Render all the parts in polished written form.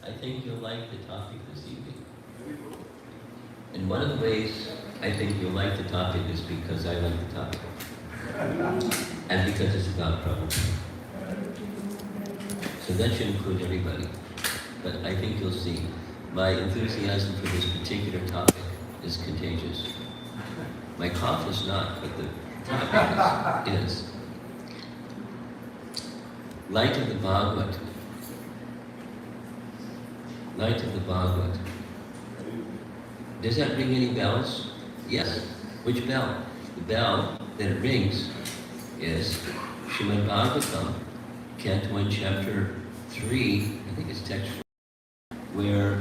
I think you'll like the topic this evening. And one of the ways I think you'll like the topic is because I like the topic. And because it's about Prabhupada. So that should include everybody. But I think you'll see, my enthusiasm for this particular topic is contagious. My cough is not, but the topic is. Light of the Bhagavata. Light of the Bhagavata. Does that ring any bells? Yes. Which bell? The bell that it rings is Srimad Bhagavatam, Canto 1, Chapter 3, I think it's text 4, where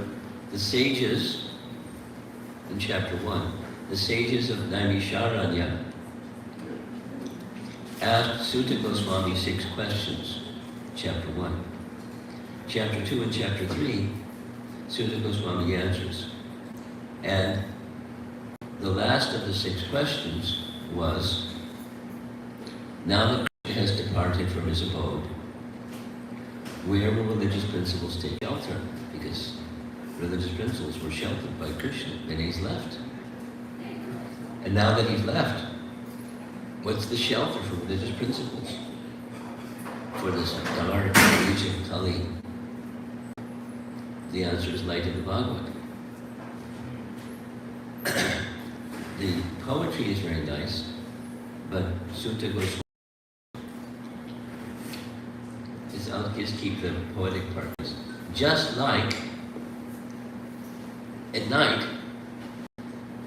the sages, in Chapter 1, the sages of Naimisharanya asked Sutta Goswami 6 questions, Chapter 1. Chapter 2 and Chapter 3, Sutta Goswami answers. And the last of the 6 questions was, now that Krishna has departed from his abode, where will religious principles take shelter? Because religious principles were sheltered by Krishna, and he's left. And now that he's left, what's the shelter for religious principles? For this dark age of Kali? The answer is light of the Bhagavad. The poetry is very nice, but Sutta Goswami, I'll just keep the poetic part. Just like at night,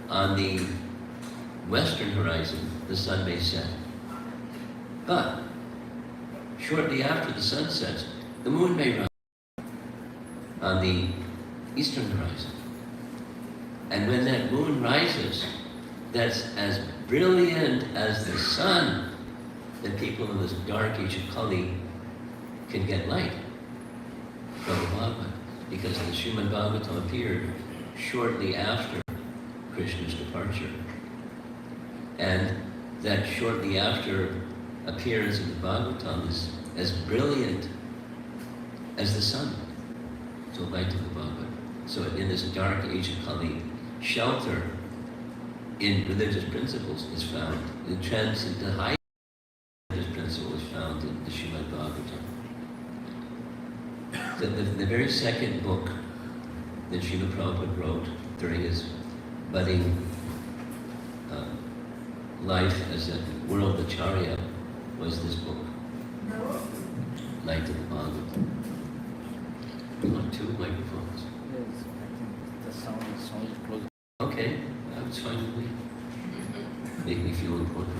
on the western horizon, the sun may set. But shortly after the sun sets, the moon may rise on the eastern horizon. And when that moon rises, that's as brilliant as the sun, that people in this dark age of Kali can get light from the Bhagavad, because the Srimad Bhagavatam appeared shortly after Krishna's departure. And that shortly after appearance of the Bhagavatam is as brilliant as the sun. So light of the Bhagavad. So in this dark age of Kali, shelter in religious principles is found. The high religious principle is found in the Srimad Bhagavatam. The very second book that Srila Prabhupada wrote during his budding life as a world acharya was this book, Light of the Bhagavad. You want 2 microphones? Yes, I think the sound is close. Okay, that's fine with me. Make me feel important.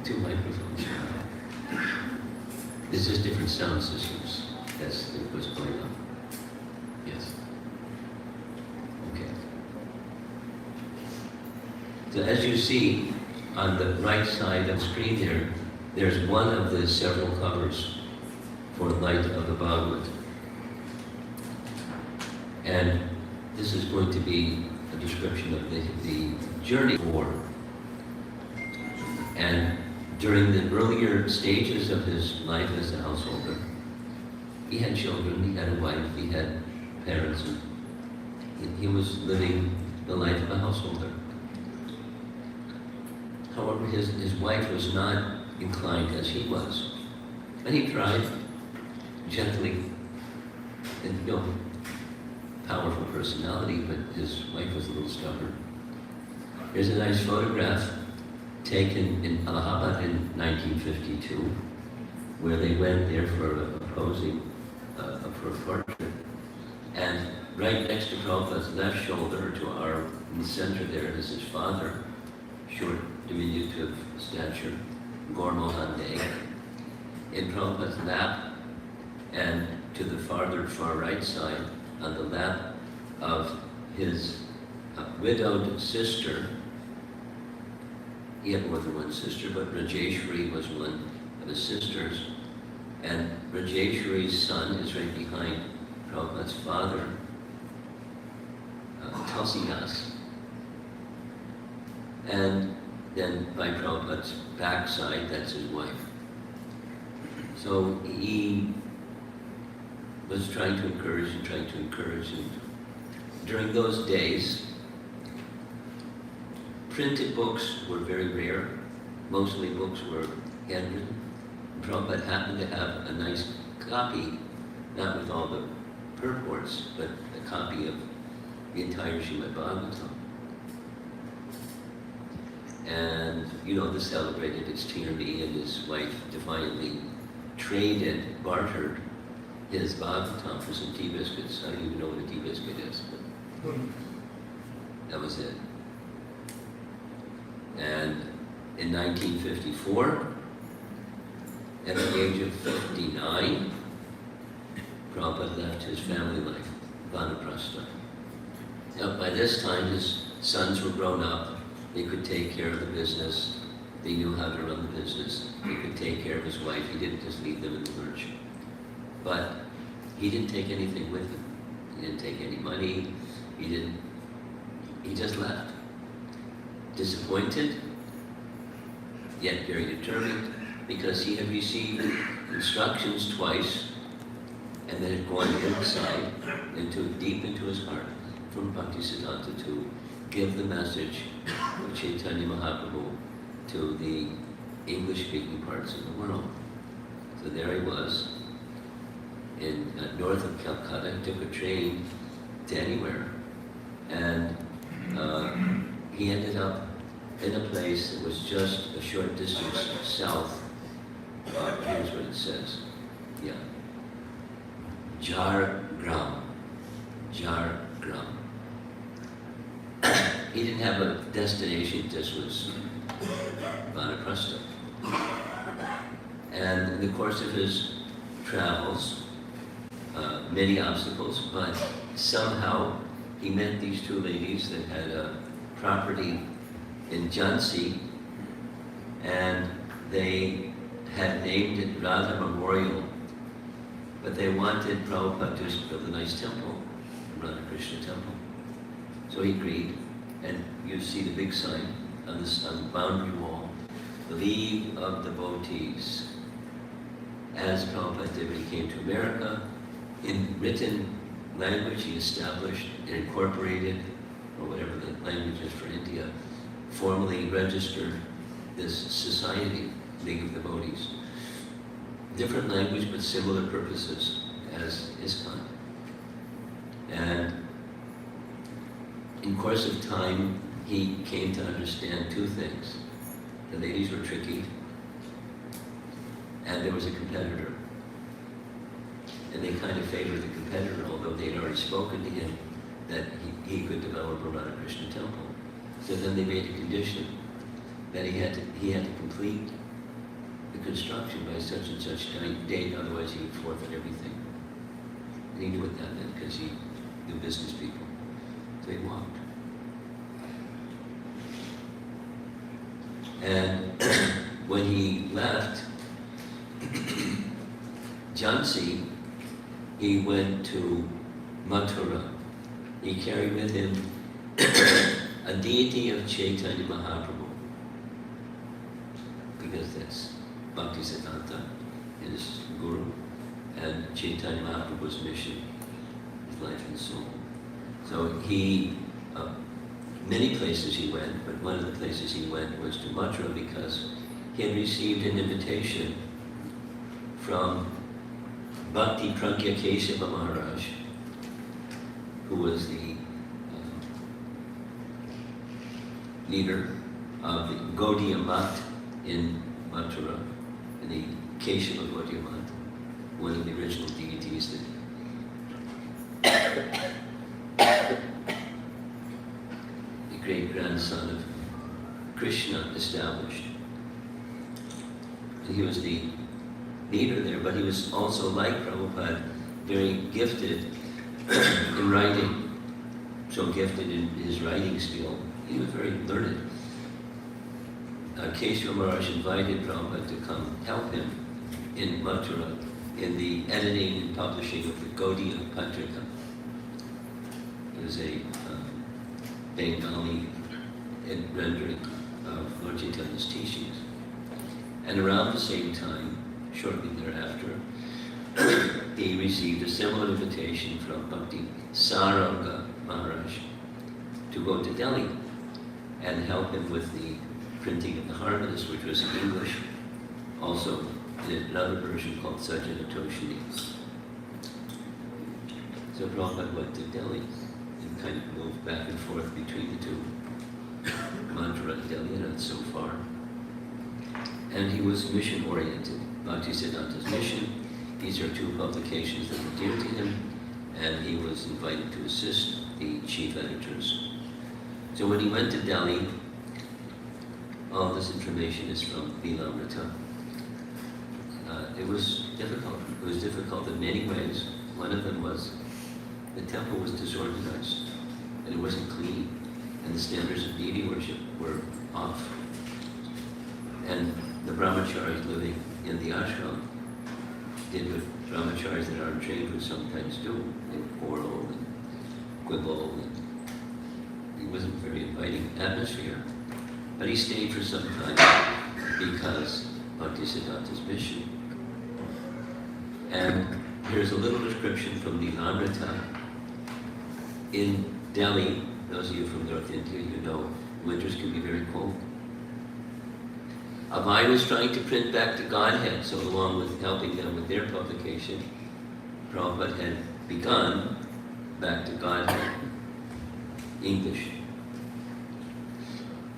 2 microphones. There's just different sound systems. That's what's going on. Yes. Okay. So as you see on the right side of the screen here, there's one of the several covers for Light of the Bhagavad. And this is going to be a description of the journey forward. And during the earlier stages of his life as a householder, he had children, he had a wife, he had parents, and he was living the life of a householder. However, his wife was not inclined as he was. And he tried gently, and powerful personality, but his wife was a little stubborn. Here's a nice photograph taken in Allahabad in 1952, where they went there for a posing for a portrait. And right next to Prabhupada's left shoulder, in the center there, is his father, short, diminutive stature, Gaur Mohan Dey. In Prabhupada's lap, and to the far right side, on the lap of his widowed sister. He had more than one sister, but Rajeshwari was one of his sisters. And Rajeshwari's son is right behind Prabhupada's father, Tulsidas. And then by Prabhupada's backside, that's his wife. So was trying to encourage. And during those days, printed books were very rare. Mostly books were handwritten. Prabhupada happened to have a nice copy, not with all the purports, but a copy of the entire Srimad Bhagavatam. And, this celebrated its tyranny, and his wife defiantly bartered his Bhagavatam for some tea biscuits. I don't even know what a tea biscuit is, but that was it. And in 1954, at the age of 59, Prabhupada left his family life, Vanaprastha. Now, by this time, his sons were grown up. They could take care of the business. They knew how to run the business. He could take care of his wife. He didn't just leave them in the lurch. But he didn't take anything with him. He didn't take any money. He just left. Disappointed, yet very determined, because he had received instructions twice and then had gone inside, deep into his heart, from Bhaktisiddhanta to give the message of Chaitanya Mahaprabhu to the English-speaking parts of the world. So there he was, in north of Calcutta. He took a train to anywhere, and he ended up in a place that was just a short distance south. Here's what it says. Yeah. Jhargram. He didn't have a destination. This was Vanaprastha. And in the course of his travels, many obstacles, but somehow he met these two ladies that had a property in Jhansi, and they had named it Radha Memorial, but they wanted Prabhupada to build a nice temple, Radha Krishna temple. So he agreed, and you see the big sign on the boundary wall, the League of Devotees. As Prabhupada did when he came to America, in written language he established and incorporated, or whatever the language is for India, formally registered this society, League of Devotees. Different language, but similar purposes as ISKCON. And in course of time, he came to understand two things. The ladies were tricky, and there was a competitor. And they kind of favored the competitor, although they had already spoken to him that he could develop a Radha Krishna temple. So then they made a condition that he had to complete the construction by such and such date, otherwise he would forfeit everything. And he knew what that meant because he knew business people. So he walked. And when he left Jhansi, he went to Mathura. He carried with him a deity of Chaitanya Mahaprabhu, because that's Bhaktisiddhanta, his guru, and Chaitanya Mahaprabhu's mission, his life and soul. So he, many places he went, but one of the places he went was to Mathura because he had received an invitation from Bhakti Pragya Kesava Maharaj, who was the leader of the Gaudiya Math in Mathura, and the Kesava Gaudiya Math, one of the original deities that the great-grandson of Krishna established. And he was the leader there, but he was also, like Prabhupada, very gifted in writing, so gifted in his writing skill. He was very learned. Kesava Maharaj invited Prabhupada to come help him in Mathura in the editing and publishing of the Gaudiya Patrika. It was a Bengali rendering of Lord Chaitanya's teachings. And around the same time, shortly thereafter, he received a similar invitation from Bhakti Saranga Maharaj to go to Delhi and help him with the printing of the Harmonies, which was in English, also in another version called Sajjana Toshini. So Prabhupada went to Delhi and kind of moved back and forth between the two, Mantra and Delhi, not so far. And he was mission-oriented. Bhaktisiddhanta's Mission. These are two publications that were dear to him, and he was invited to assist the chief editors. So when he went to Delhi, all this information is from Vilamrita. It was difficult. It was difficult in many ways. One of them was the temple was disorganized, and it wasn't clean, and the standards of deity worship were off. And the brahmacharis living in the ashram did what brahmacharis that aren't trained would sometimes do. They quarrel and quibble, and it wasn't a very inviting atmosphere. But he stayed for some time because Bhaktisiddhanta's mission. And here's a little description from the Amrita. In Delhi, those of you from North India, you know, winters can be very cold. Abhay was trying to print back to Godhead, so along with helping them with their publication, Prabhupada had begun Back to Godhead, English.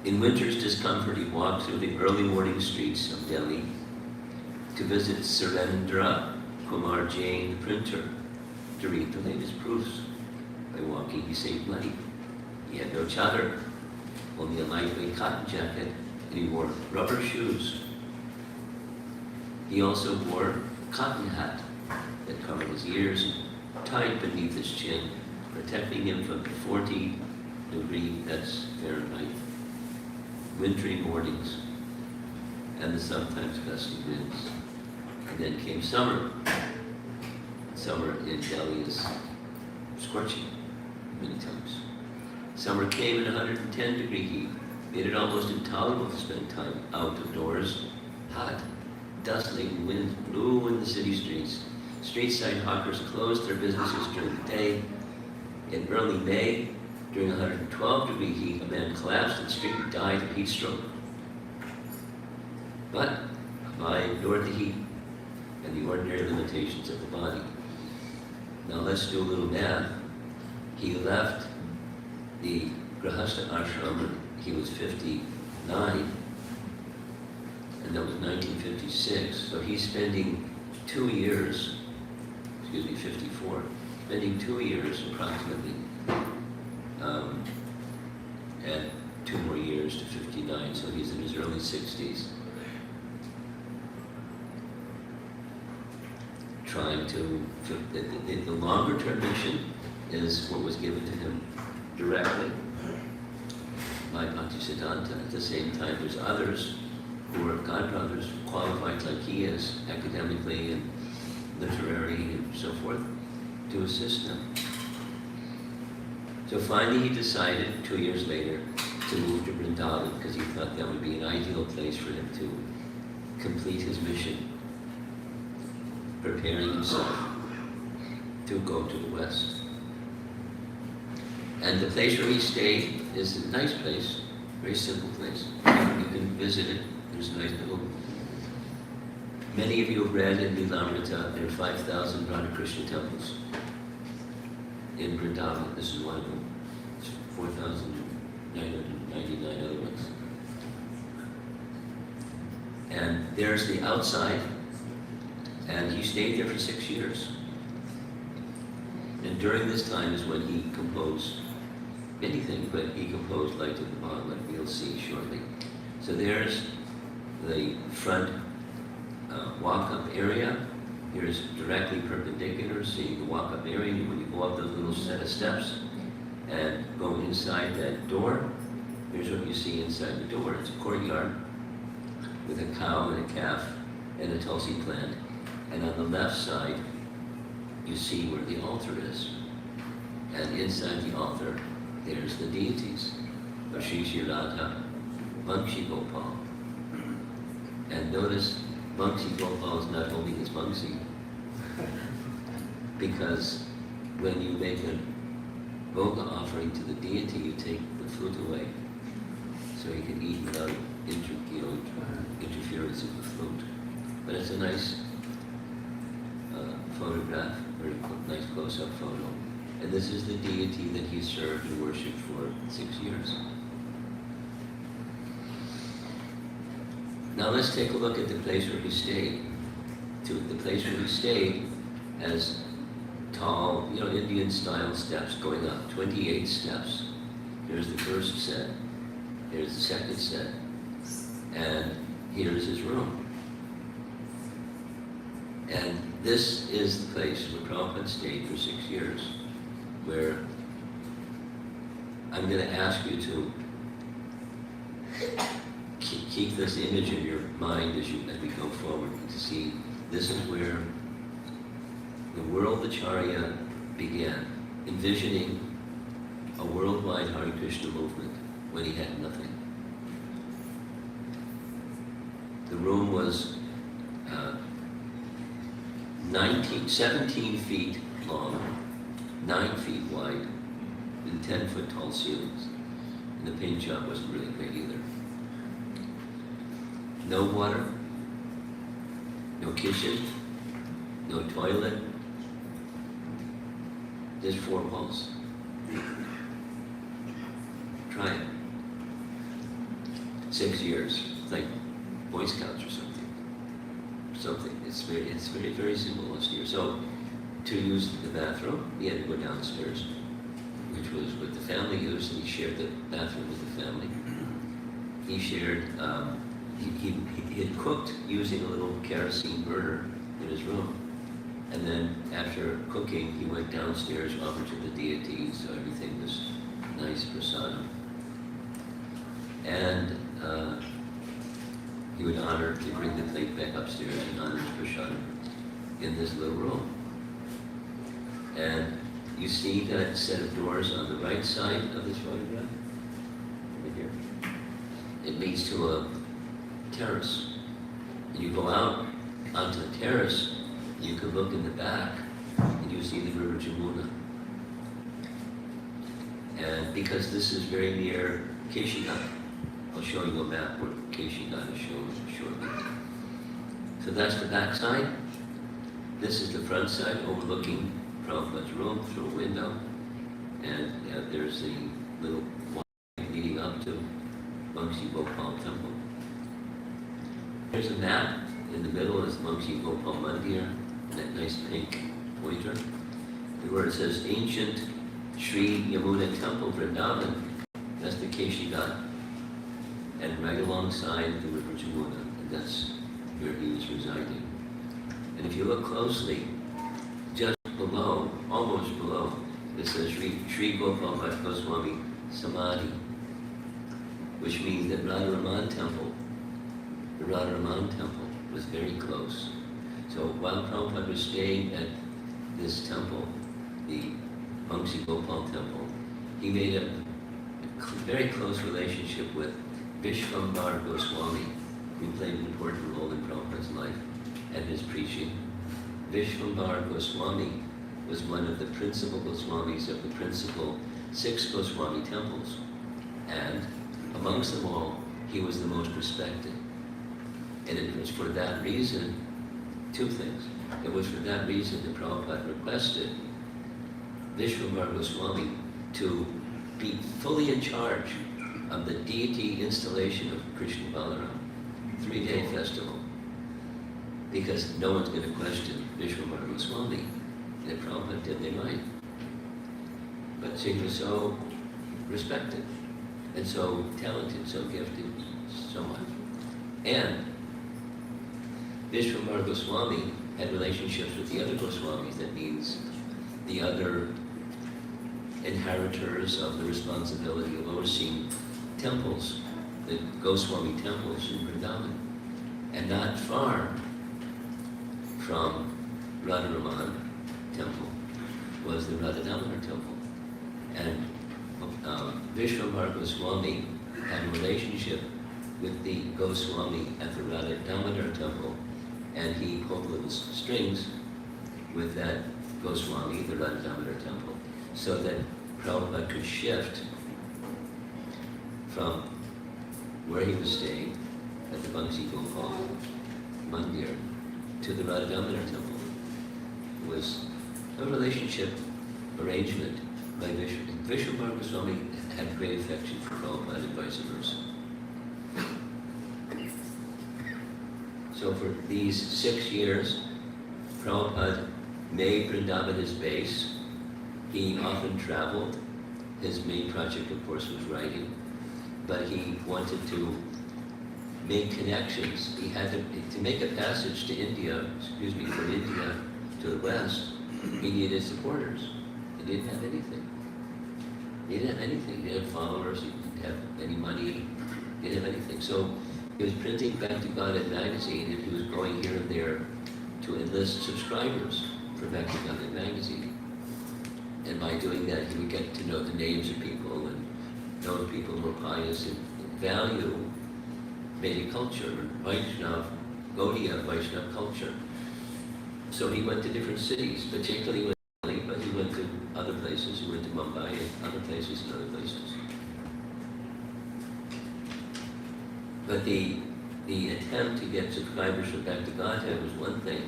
In winter's discomfort, he walked through the early morning streets of Delhi to visit Surendra Kumar Jain, the printer, to read the latest proofs. By walking, he saved money. He had no chadar, only a lightweight cotton jacket, and he wore rubber shoes. He also wore a cotton hat that covered his ears and tied beneath his chin, protecting him from the 40-degree, that's Fahrenheit, wintry mornings and the sometimes gusty winds. And then came summer. Summer in Delhi is scorching many times. Summer came in 110-degree heat, made it almost intolerable to spend time out of doors. Hot, dust-laden winds blew in the city streets. Street-side hawkers closed their businesses during the day. In early May, during 112-degree heat, a man collapsed in the street and died of heat stroke. But Abhay ignored the heat and the ordinary limitations of the body. Now let's do a little math. He left the Grahastha ashram when he was 59, and that was 1956. So he's spending 2 years, 54, spending 2 years approximately, and 2 more years to 59, so he's in his early 60s. Trying to, the longer term mission is what was given to him directly by Bhaktisiddhanta. At the same time, there's others who are godbrothers, qualified like he is, academically and literary and so forth, to assist them. So finally he decided, 2 years later, to move to Vrindavan because he thought that would be an ideal place for him to complete his mission, preparing himself to go to the West. And the place where he stayed is a nice place, very simple place. You can visit it. There's a nice little... Many of you have read in Vilamrita, there are 5,000 Radha Krishna temples in Vrindavan. This is one of them. It's 4,999 other ones. And there's the outside, and he stayed there for 6 years. And during this time is when he composed many things, but he composed Light of the Bhagavata, we'll see shortly. So there's the front walk-up area. Here's directly perpendicular, seeing the walk-up area. When you go up those little set of steps and go inside that door, here's what you see inside the door. It's a courtyard with a cow and a calf and a tulsi plant. And on the left side, you see where the altar is. And inside the altar, there's the deities, Ashishi Radha, Bangshi Gopal. And notice, Bangshi Gopal is not holding his Bangshi. because when you make a Bhoga offering to the deity, you take the fruit away, so he can eat without interference of the fruit. But it's a nice photograph, very nice close-up photo. And this is the deity that he served and worshipped for 6 years. Now let's take a look at the place where he stayed. The place where he stayed has tall, Indian-style steps going up, 28 steps. Here's the first set, here's the second set, and here's his room. And this is the place where Prabhupada stayed for 6 years, where I'm going to ask you to keep this image in your mind as we go forward, to see this is where the world Acharya began, envisioning a worldwide Hare Krishna movement when he had nothing. The room was 17 feet long, 9 feet wide, and 10-foot tall ceilings. And the paint job wasn't really great either. No water, no kitchen, no toilet, just 4 walls. Try it. 6 years, it's like Boy Scouts or something. It's very, very similar. So, to use the bathroom, he had to go downstairs, which was what the family used, and he shared the bathroom with the family. He shared, he had cooked using a little kerosene burner in his room. And then after cooking, he went downstairs, offered to the deities, so everything was nice prasadam. And he would bring the plate back upstairs and honor his prasadam in this little room. And you see that set of doors on the right side of this photograph? Right here. It leads to a terrace. And you go out onto the terrace, you can look in the back, and you see the river Jamuna. And because this is very near Keshigat, I'll show you a map where Keshigat is shown shortly. So that's the back side. This is the front side overlooking Prabhupada's room through a window. And there's the little walk leading up to Mangsi Gopal Temple. Here's a map. In the middle is Mangsi Gopal Mandir, and that nice pink pointer. And where it says ancient Sri Yamuna Temple, Vrindavan, that's the Keshigat. And right alongside the river Jamuna, and that's where he was residing. And if you look closely, just below, almost below, it says Sri Gopal Bhatt Goswami Samadhi, which means that the Radharaman Temple was very close. So while Prabhupada was staying at this temple, the Mangsi Gopal Temple, he made a very close relationship with Vishvambar Goswami, who played an important role in Prabhupada's life and his preaching. Vishvambar Goswami was one of the principal Goswamis of the principal 6 Goswami temples. And amongst them all, he was the most respected. And it was for that reason, 2 things. It was for that reason that Prabhupada requested Vishvambar Goswami to be fully in charge of the deity installation of Krishna Balaram, 3-day festival. Because no one's going to question Vishvambar Goswami. And if Prabhupada did, they might. But he was so respected, and so talented, so gifted, so much. And Vishvambar Goswami had relationships with the other Goswamis. That means the other inheritors of the responsibility of overseeing temples, the Goswami temples in Vrindavan. And not far from Radharaman Temple was the Radha Damodar Temple. And Vishvambar Goswami had a relationship with the Goswami at the Radha Damodar Temple, and he pulled little strings with that Goswami, the Radha Damodar temple, so that Prabhupada could shift from where he was staying at the Bangsi Gopal Mandir to the Radha Damodar temple. It was a relationship arrangement by Vishnu. Vishnu Goswami had great affection for Prabhupada and vice versa. So for these 6 years, Prabhupada made Vrindavan his base. He often traveled. His main project, of course, was writing, but he wanted to make connections. He had to make a passage to India, from India to the West. He needed supporters. He didn't have anything. He didn't have anything. He didn't have followers. He didn't have any money. He didn't have anything. So he was printing Bhakti-Gauda magazine, and he was going here and there to enlist subscribers for Bhakti-Gauda magazine. And by doing that, he would get to know the names of people and know people who were pious and value Vedic culture, Vaishnava, Gaudiya Vaishnava culture. So he went to different cities, particularly with Delhi, but he went to other places. He went to Mumbai and other places and other places. But the attempt to get subscribers for Bhakti-Gauda was one thing,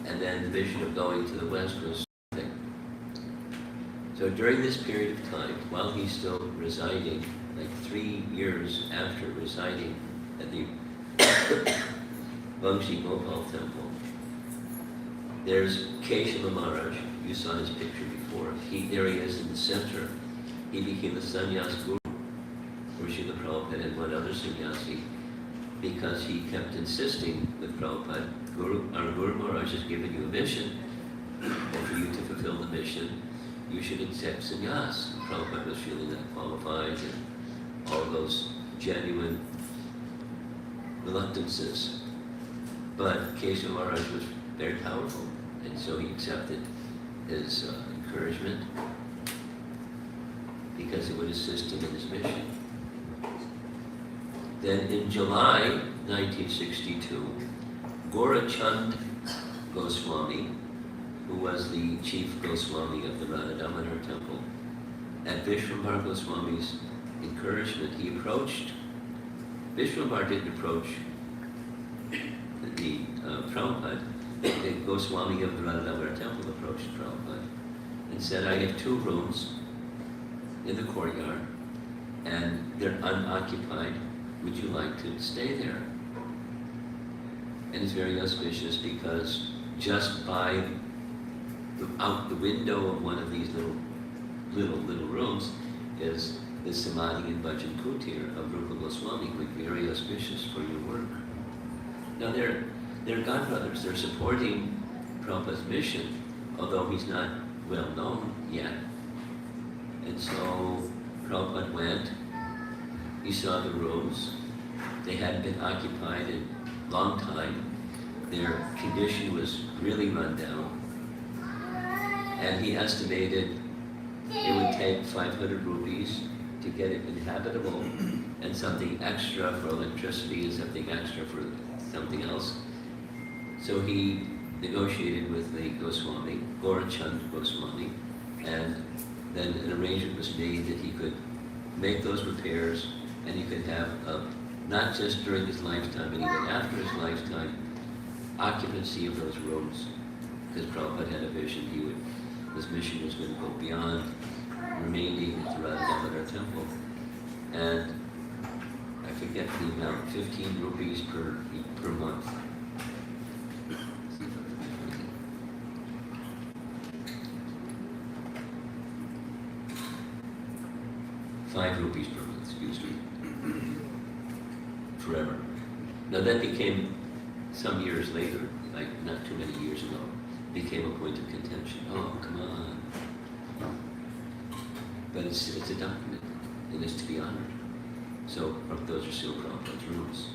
and then the vision of going to the West was something. So during this period of time, while he's still residing, like 3 years after residing at the Bangsi Gopal temple, there's Keshava Maharaj. You saw his picture before. There he is in the center. He became the sannyas guru for Srila Prabhupada and one other sannyasi, because he kept insisting with Prabhupada, our Guru Maharaj has given you a mission, and for you to fulfill the mission, you should accept sannyas. Prabhupada was feeling that qualified, and all those genuine reluctances. But Keshava Maharaj was very powerful, and so he accepted his encouragement because it would assist him in his mission. Then in July 1962, Gaurachand Goswami, who was the chief Goswami of the Radha Damodar temple, at Vishwambar Goswami's encouragement, he approached, Vishwambar didn't approach the Prabhupada, the Goswami of the Radha Damodar temple approached Prabhupada and said, I have 2 rooms in the courtyard and they're unoccupied. Would you like to stay there? And it's very auspicious because just by out the window of one of these little rooms is the Samadhi and Bhajan Kutir of Rupa Goswami, would be very auspicious for your work. Now they're godbrothers. They're supporting Prabhupada's mission, although he's not well known yet. And so Prabhupada went. He saw the rooms. They hadn't been occupied in a long time. Their condition was really run down. And he estimated it would take 500 rupees to get it inhabitable, and something extra for electricity and something extra for something else. So he negotiated with the Goswami, Gaurachand Goswami, and then an arrangement was made that he could make those repairs, and he could have, not just during his lifetime, but even after his lifetime, occupancy of those rooms. Because Prabhupada had a vision, his mission was going to go beyond remaining at the Radha Damodar temple. And I forget the amount, 15 rupees per month. 5 rupees per month, excuse me. Forever. Now that became, some years later, like not too many years ago, became a point of contention. Oh, come on. But it's a document, and it's to be honored. So those are still Prabhupada's rooms.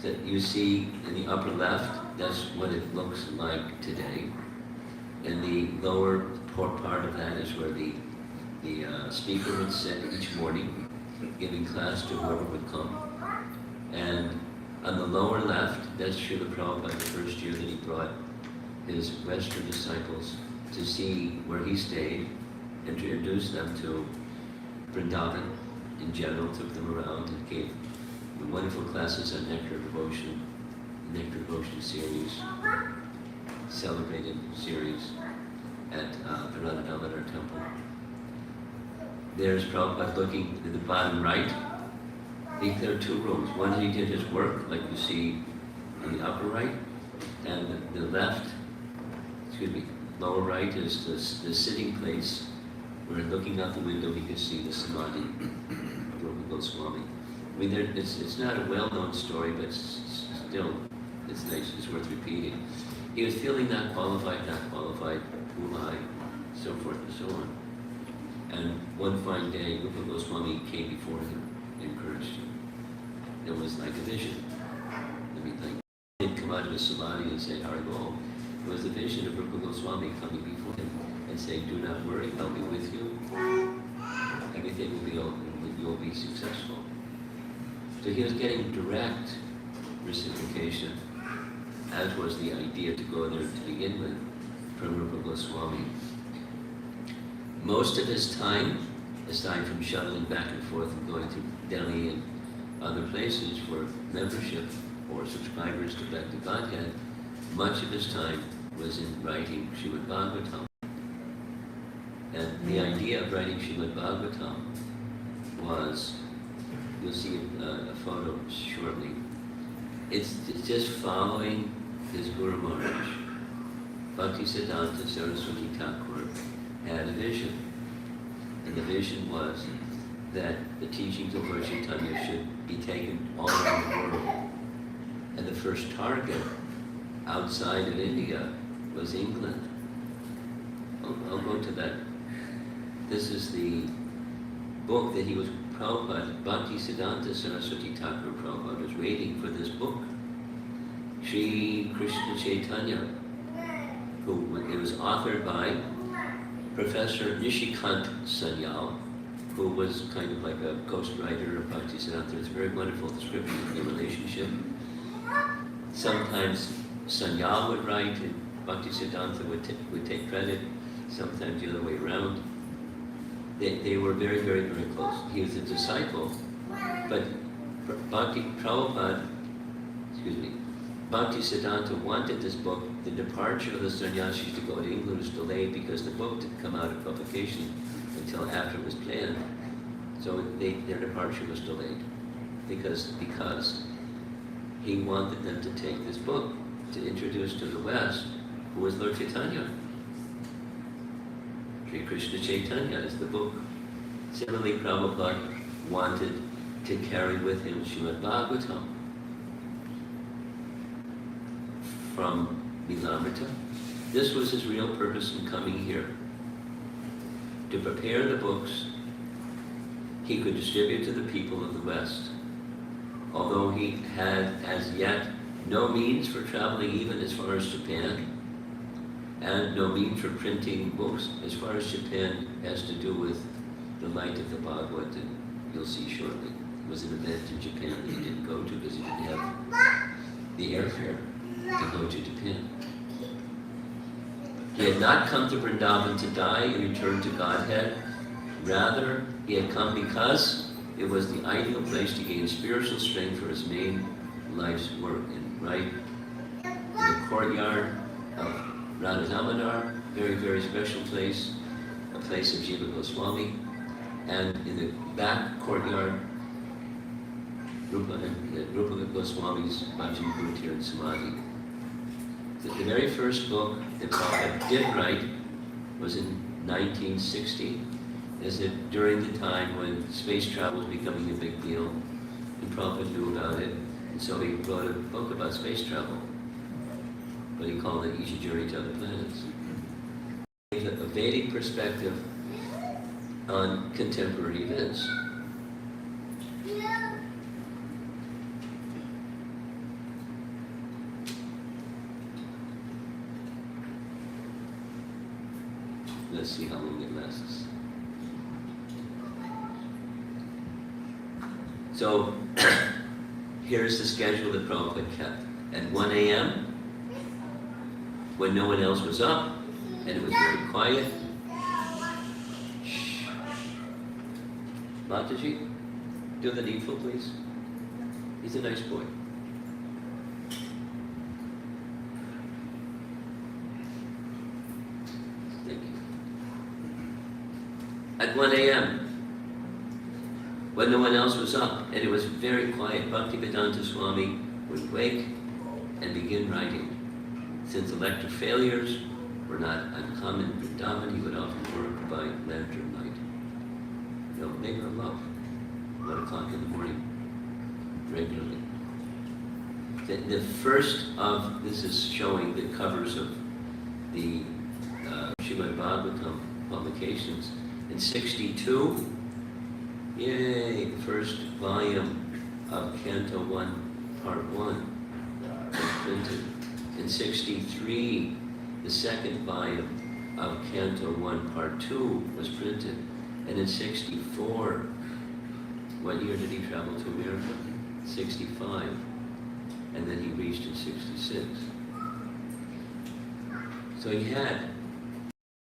That you see in the upper left, that's what it looks like today. And the lower part of that is where the speaker would sit each morning, giving class to whoever would come. And on the lower left, that's Srila Prabhupada, the first year that he brought his Western disciples to see where he stayed, introduced them to Vrindavan in general, took them around and gave the wonderful classes on Nectar Devotion series, celebrated series at the Vrindavan temple. There's Prabhupada looking at the bottom right. There are two rooms. One he did his work, like you see in the upper right, and the left, lower right is the sitting place where looking out the window he could see the samadhi of Rupa Goswami. I mean, it's not a well-known story, but still, it's nice, it's worth repeating. He was feeling not qualified, who am I, so forth and so on. And one fine day, Rupa Goswami came before him and encouraged him. It was like a vision. I mean, like, he'd come out of his samadhi and say, Haribol. It was the vision of Rupa Goswami coming before him and saying, do not worry, I'll be with you. Everything will be open, you'll be successful. So he was getting direct reciprocation, as was the idea to go there to begin with, from Rupa Goswami. Most of his time, aside from shuttling back and forth and going to Delhi and other places for membership or subscribers to Back to Godhead, much of his time was in writing Srimad Bhagavatam. And the idea of writing Srimad Bhagavatam was, you'll see a photo shortly, it's just following his Guru Maharaj. Bhaktisiddhanta Saraswati Thakur had a vision. And the vision was that the teachings of Lord Chaitanya should be taken all around the world. And the first target outside of India was England. I'll go to that. This is the book that he was, Prabhupada, Bhaktisiddhanta Saraswati Thakur Prabhupada was waiting for this book. Sri Krishna Chaitanya, it was authored by Professor Nishikant Sanyal, who was kind of like a ghostwriter of Bhaktisiddhanta. It's a very wonderful description of the relationship. Sometimes Sanyal would write and Bhaktisiddhanta would take credit, sometimes the other way around. They were very, very, very close. He was a disciple, but Bhaktisiddhanta wanted this book. The departure of the sannyasis to go to England was delayed because the book didn't come out of publication until after it was planned. So their departure was delayed because he wanted them to take this book to introduce to the West who was Lord Chaitanya. Sri Krishna Chaitanya is the book. Similarly, Prabhupada wanted to carry with him Srimad Bhagavatam from Milamrita. This was his real purpose in coming here. To prepare the books he could distribute to the people of the West. Although he had as yet no means for traveling even as far as Japan, and no means for printing books as far as Japan has to do with the light of the Bhagavata, you'll see shortly. It was an event in Japan that he didn't go to because he didn't have the airfare to go to Japan. He had not come to Vrindavan to die and return to Godhead. Rather, he had come because it was the ideal place to gain spiritual strength for his main life's work. And right in the courtyard of Radha Damodar, very, very special place, a place of Jiva Goswami, and in the back courtyard, Rupa Goswami's Bhajan Kutir and Samadhi. The very first book that Prabhupada did write was in 1960. Is it during the time when space travel was becoming a big deal, and Prabhupada knew about it, and so he wrote a book about space travel, but he called it Easy Journey to Other Planets. A Vedic perspective on contemporary events. Let's see how long it lasts. So, here's the schedule that Prabhupada kept. At 1 a.m., when no one else was up, and it was very quiet. Shh. Mataji, do the needful, please. He's a nice boy. Thank you. At 1 a.m., when no one else was up, and it was very quiet, Bhaktivedanta Swami would wake and begin writing. Since electric failures were not uncommon in Vrindavan, he would often work by lantern light. You know, labor of love, 1 o'clock in the morning, regularly. The first of, this is showing the covers of the Srimad Bhagavatam publications. In 62, yay, the first volume of Canto 1, Part 1 was printed. In 63, the second volume of Canto 1, Part 2 was printed. And in 64, what year did he travel to America? 65. And then he reached in 66. So he had,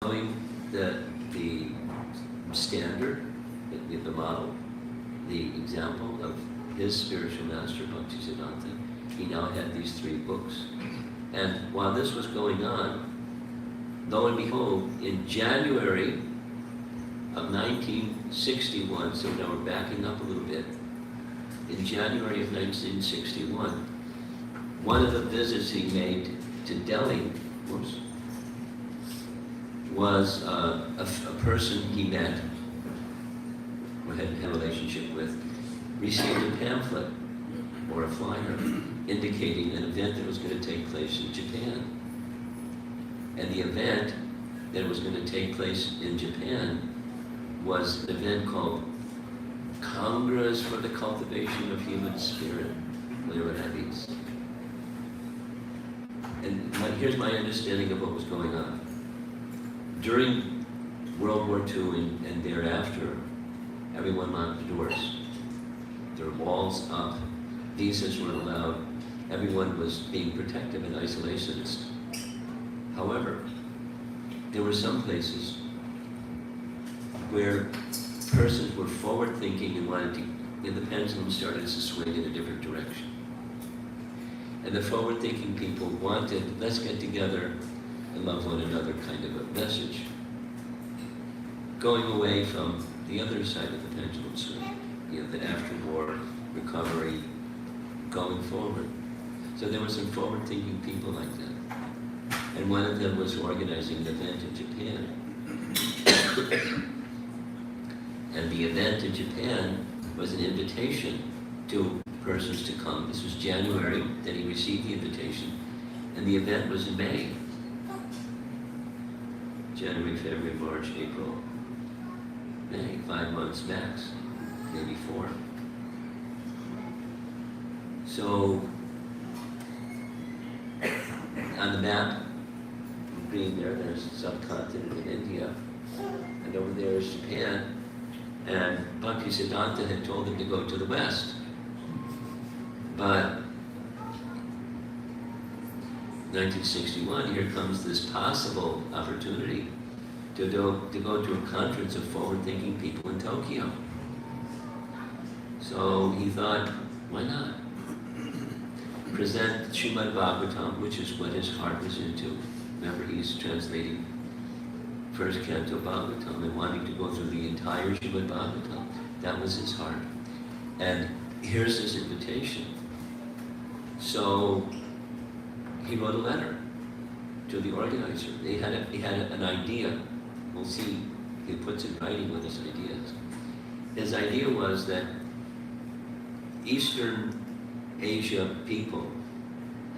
following the standard, the model, the example of his spiritual master, Bhaktisiddhanta, he now had these 3 books. And while this was going on, lo and behold, in January of 1961, so now we're backing up a little bit, in January of 1961, one of the visits he made to Delhi was a person he met, or had a relationship with, received a pamphlet or a flyer indicating an event that was going to take place in Japan. And the event that was going to take place in Japan was an event called Congress for the Cultivation of Human Spirit, whatever that means. And here's my understanding of what was going on. During World War II and thereafter, everyone locked the doors. There were walls up, visas weren't allowed, everyone was being protective and isolationist. However, there were some places where persons were forward-thinking and wanted to, the pendulum started to swing in a different direction. And the forward-thinking people wanted, let's get together and love one another kind of a message. Going away from the other side of the pendulum swing, the after-war recovery, going forward. So there were some forward-thinking people like that. And one of them was organizing an event in Japan. And the event in Japan was an invitation to persons to come. This was January that he received the invitation. And the event was in May. January, February, March, April, May, 5 months max, maybe 4. So, on the map, green there's the subcontinent of India, and over there is Japan, and Bhaktisiddhanta had told him to go to the west. But 1961, here comes this possible opportunity to go to a conference of forward-thinking people in Tokyo. So he thought, why not? Present Srimad Bhagavatam, which is what his heart was into. Remember, he's translating first canto Bhagavatam and wanting to go through the entire Srimad Bhagavatam. That was his heart. And here's his invitation. So he wrote a letter to the organizer. He had an idea. We'll see. He puts in writing what his ideas. His idea was that Eastern Asia people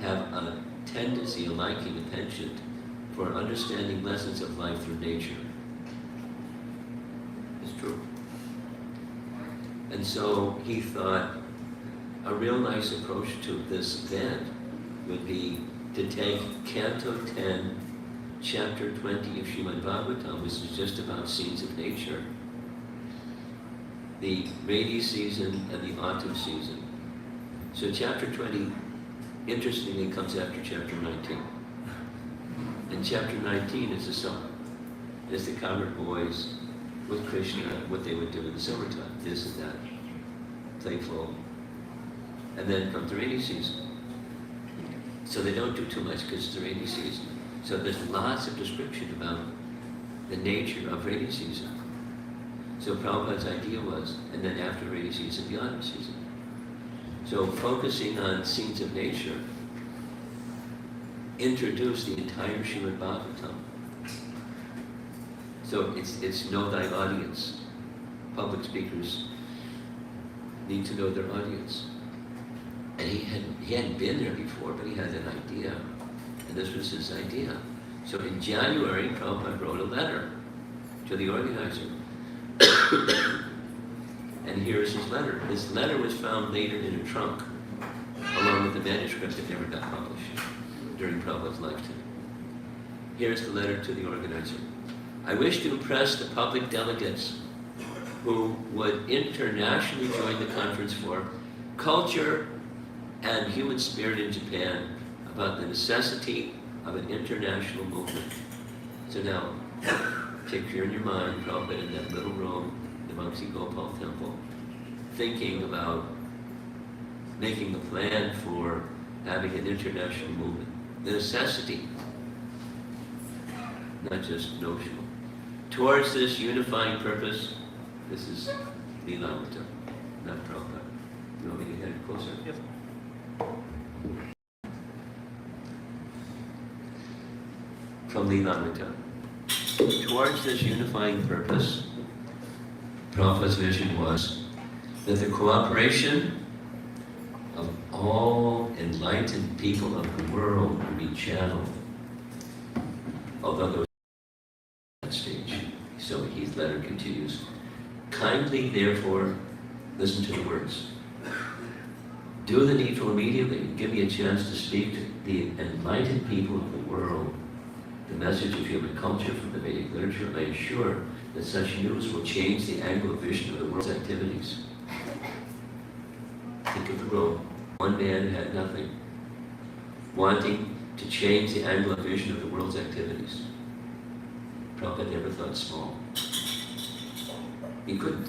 have a tendency, a liking, a penchant for understanding lessons of life through nature. It's true. And so he thought a real nice approach to this event would be to take Canto 10, Chapter 20 of Srimad Bhagavatam, which is just about scenes of nature, the rainy season and the autumn season. So Chapter 20, interestingly, comes after Chapter 19. In chapter 19, it's a song. It's the cowherd boys with Krishna, what they would do in the summertime, this and that, playful. And then comes the rainy season. So they don't do too much because it's the rainy season. So there's lots of description about the nature of rainy season. So Prabhupada's idea was, and then after rainy season, the autumn season. So focusing on scenes of nature introduced the entire Srimad Bhagavatam. So it's know thy audience. Public speakers need to know their audience. And he hadn't been there before, but he had an idea. And this was his idea. So in January, Prabhupada wrote a letter to the organizer. And here's his letter. His letter was found later in a trunk, along with the manuscript that never got published during Prabhupada's lifetime. Here's the letter to the organizer. I wish to impress the public delegates who would internationally join the conference for culture and human spirit in Japan about the necessity of an international movement. So now, picture in your mind Prabhupada in that little room, the Vamsi Gopal temple, thinking about making a plan for having an international movement. The necessity, not just notional. Towards this unifying purpose, this is Lilamrita, not Prabhupada. You want me to get it closer? Yes. From Lilamrita. Towards this unifying purpose, Prabhupada's vision was that the cooperation of all enlightened people of the world would be channeled. Although there was that stage. So his letter continues. Kindly, therefore, listen to the words. Do the needful immediately. Give me a chance to speak to the enlightened people of the world. The message of human culture from the Vedic literature, I am sure that such news will change the angle of vision of the world's activities. Think of the road. One man had nothing, wanting to change the angle of vision of the world's activities. Prabhupada never thought small. He couldn't.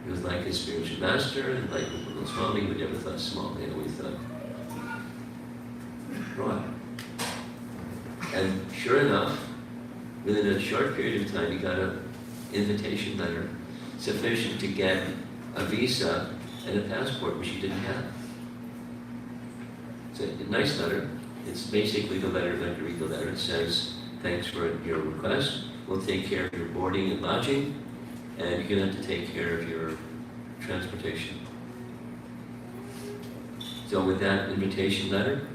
He was like his spiritual master, and like the Swami, who never thought small. They always thought broad. And sure enough, within a short period of time, he got an invitation letter sufficient to get a visa and a passport, which he didn't have. It's a nice letter. It's basically the letter, like to read the letter. It says, thanks for your request. We'll take care of your boarding and lodging, and you're going to have to take care of your transportation. So with that invitation letter,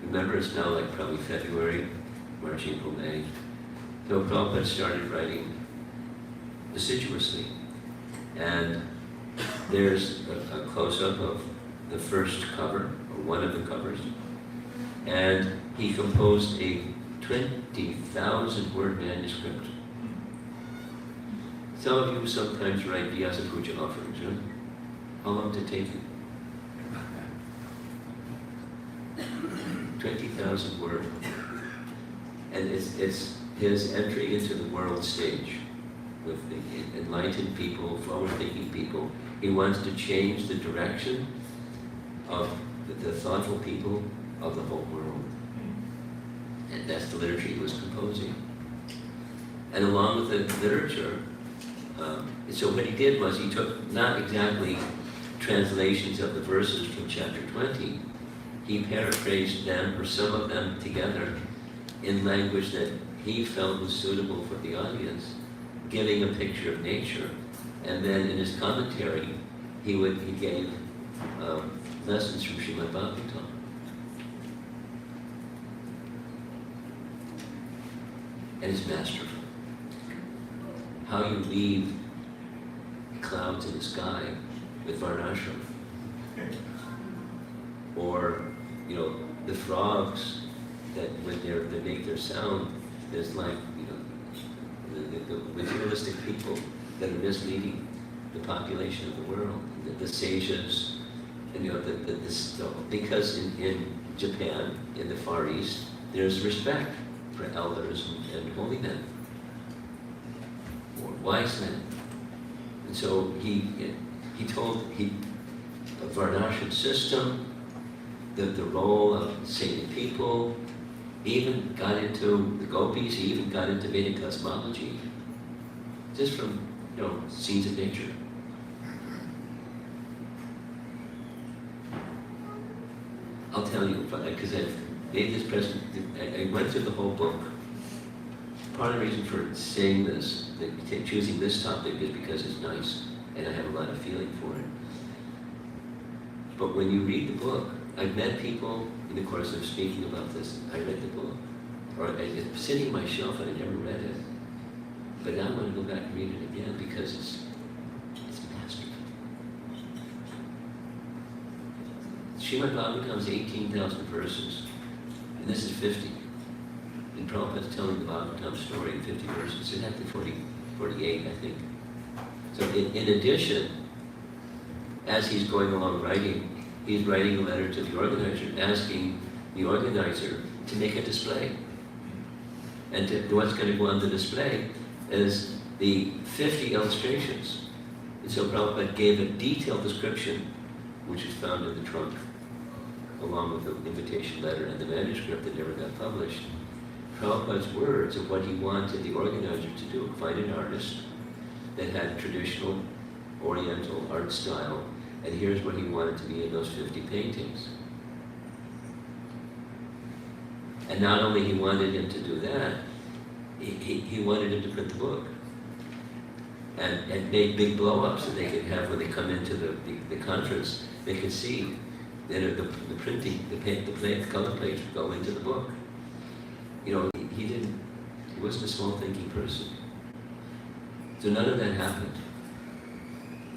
remember it's now like probably February, March, April, May. So Prabhupada started writing assiduously. And there's a close-up of the first cover, or one of the covers. And he composed a 20,000 word manuscript. Some of you sometimes write Vyasa Puja offerings, huh? How long did it take you? 20,000 words. And it's his entry into the world stage with the enlightened people, forward-thinking people. He wants to change the direction of the thoughtful people of the whole world. And that's the literature he was composing. And along with the literature, so what he did was he took not exactly translations of the verses from chapter 20, he paraphrased them, or some of them together, in language that he felt was suitable for the audience, giving a picture of nature. And then in his commentary, he gave lessons from Srimad Bhagavatam. And it's masterful. How you leave clouds in the sky with Varnashram. Or, the frogs that when they make their sound, there's like, the materialistic people that are misleading the population of the world, the sages, and because in Japan, in the Far East, there's respect for elders and holy men, or wise men. And so he told the Varnashram system, the role of saving people. He even got into the gopis, he even got into Vedic cosmology, just from, scenes of nature. I'll tell you, because I've made this present, I went through the whole book. Part of the reason for saying this, choosing this topic, is because it's nice, and I have a lot of feeling for it. But when you read the book, I've met people in the course of speaking about this. I read the book, or it's sitting on my shelf and I never read it. But now I want to go back and read it again because it's masterful. Srimad Bhagavatam is 18,000 verses, and this is 50. And Prabhupada's telling the Bhagavatam story in 50 verses. It's actually 48, I think. So in addition, as he's going along writing, he's writing a letter to the organizer, asking the organizer to make a display. And what's going to go on the display is the 50 illustrations. And so Prabhupada gave a detailed description, which is found in the trunk, along with the invitation letter and the manuscript that never got published. Prabhupada's words of what he wanted the organizer to do: find an artist that had traditional Oriental art style, and here's what he wanted to be in those 50 paintings. And not only he wanted him to do that, he wanted him to print the book and make big blow-ups that they could have when they come into the conference. They could see that the printing, the color plates would go into the book. He wasn't a small thinking person. So none of that happened.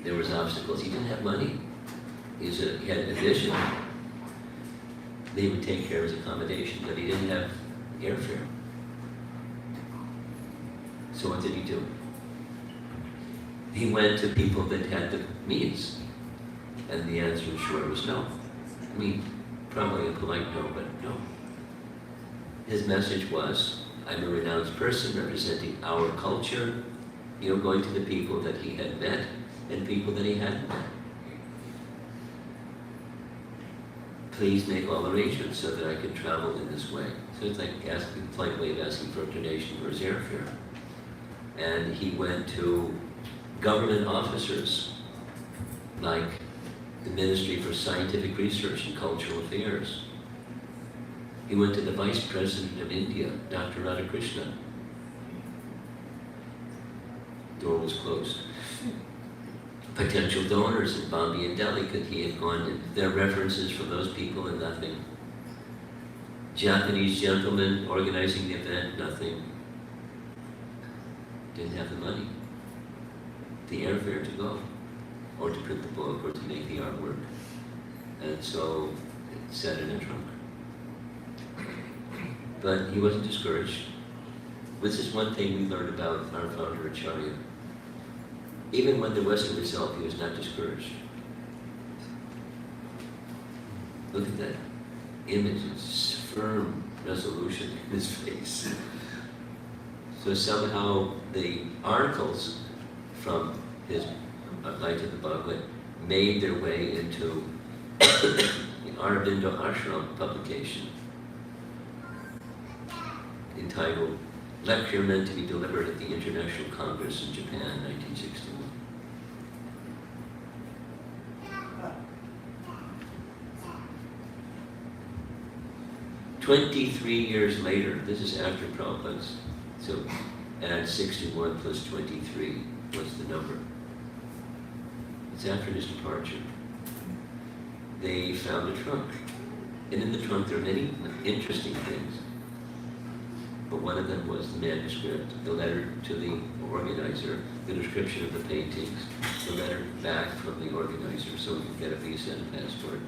There was obstacles. He didn't have money. He had a vision. They would take care of his accommodation, but he didn't have airfare. So what did he do? He went to people that had the means, and the answer, I'm sure, was no. I mean, probably a polite no, but no. His message was, I'm a renounced person representing our culture, going to the people that he had met and people that he hadn't met. Please make all arrangements so that I can travel in this way. So it's like asking, a polite way of asking for a donation for his airfare. And he went to government officers, like the Ministry for Scientific Research and Cultural Affairs. He went to the Vice President of India, Dr. Radhakrishnan. Door was closed. Potential donors in Bombay and Delhi, because he had gone to their references from those people and nothing. Japanese gentlemen organizing the event, nothing. Didn't have the money, the airfare to go, or to print the book, or to make the artwork. And so it sat in a trunk. But he wasn't discouraged. This is one thing we learned about our founder Acharya. Even when there wasn't a result, he was not discouraged. Look at that image, it's firm resolution in his face. So somehow the articles from his Light of the Bhagavad made their way into the Aurobindo Ashram publication, entitled Lecture Meant to be Delivered at the International Congress in Japan, 1961. "23 years later," this is after Prabhupada's, so add 61 plus 23, what's the number? It's after his departure. They found a trunk. And in the trunk there are many interesting things. But one of them was the manuscript, the letter to the organizer, the description of the paintings, the letter back from the organizer so we could get a visa and a passport.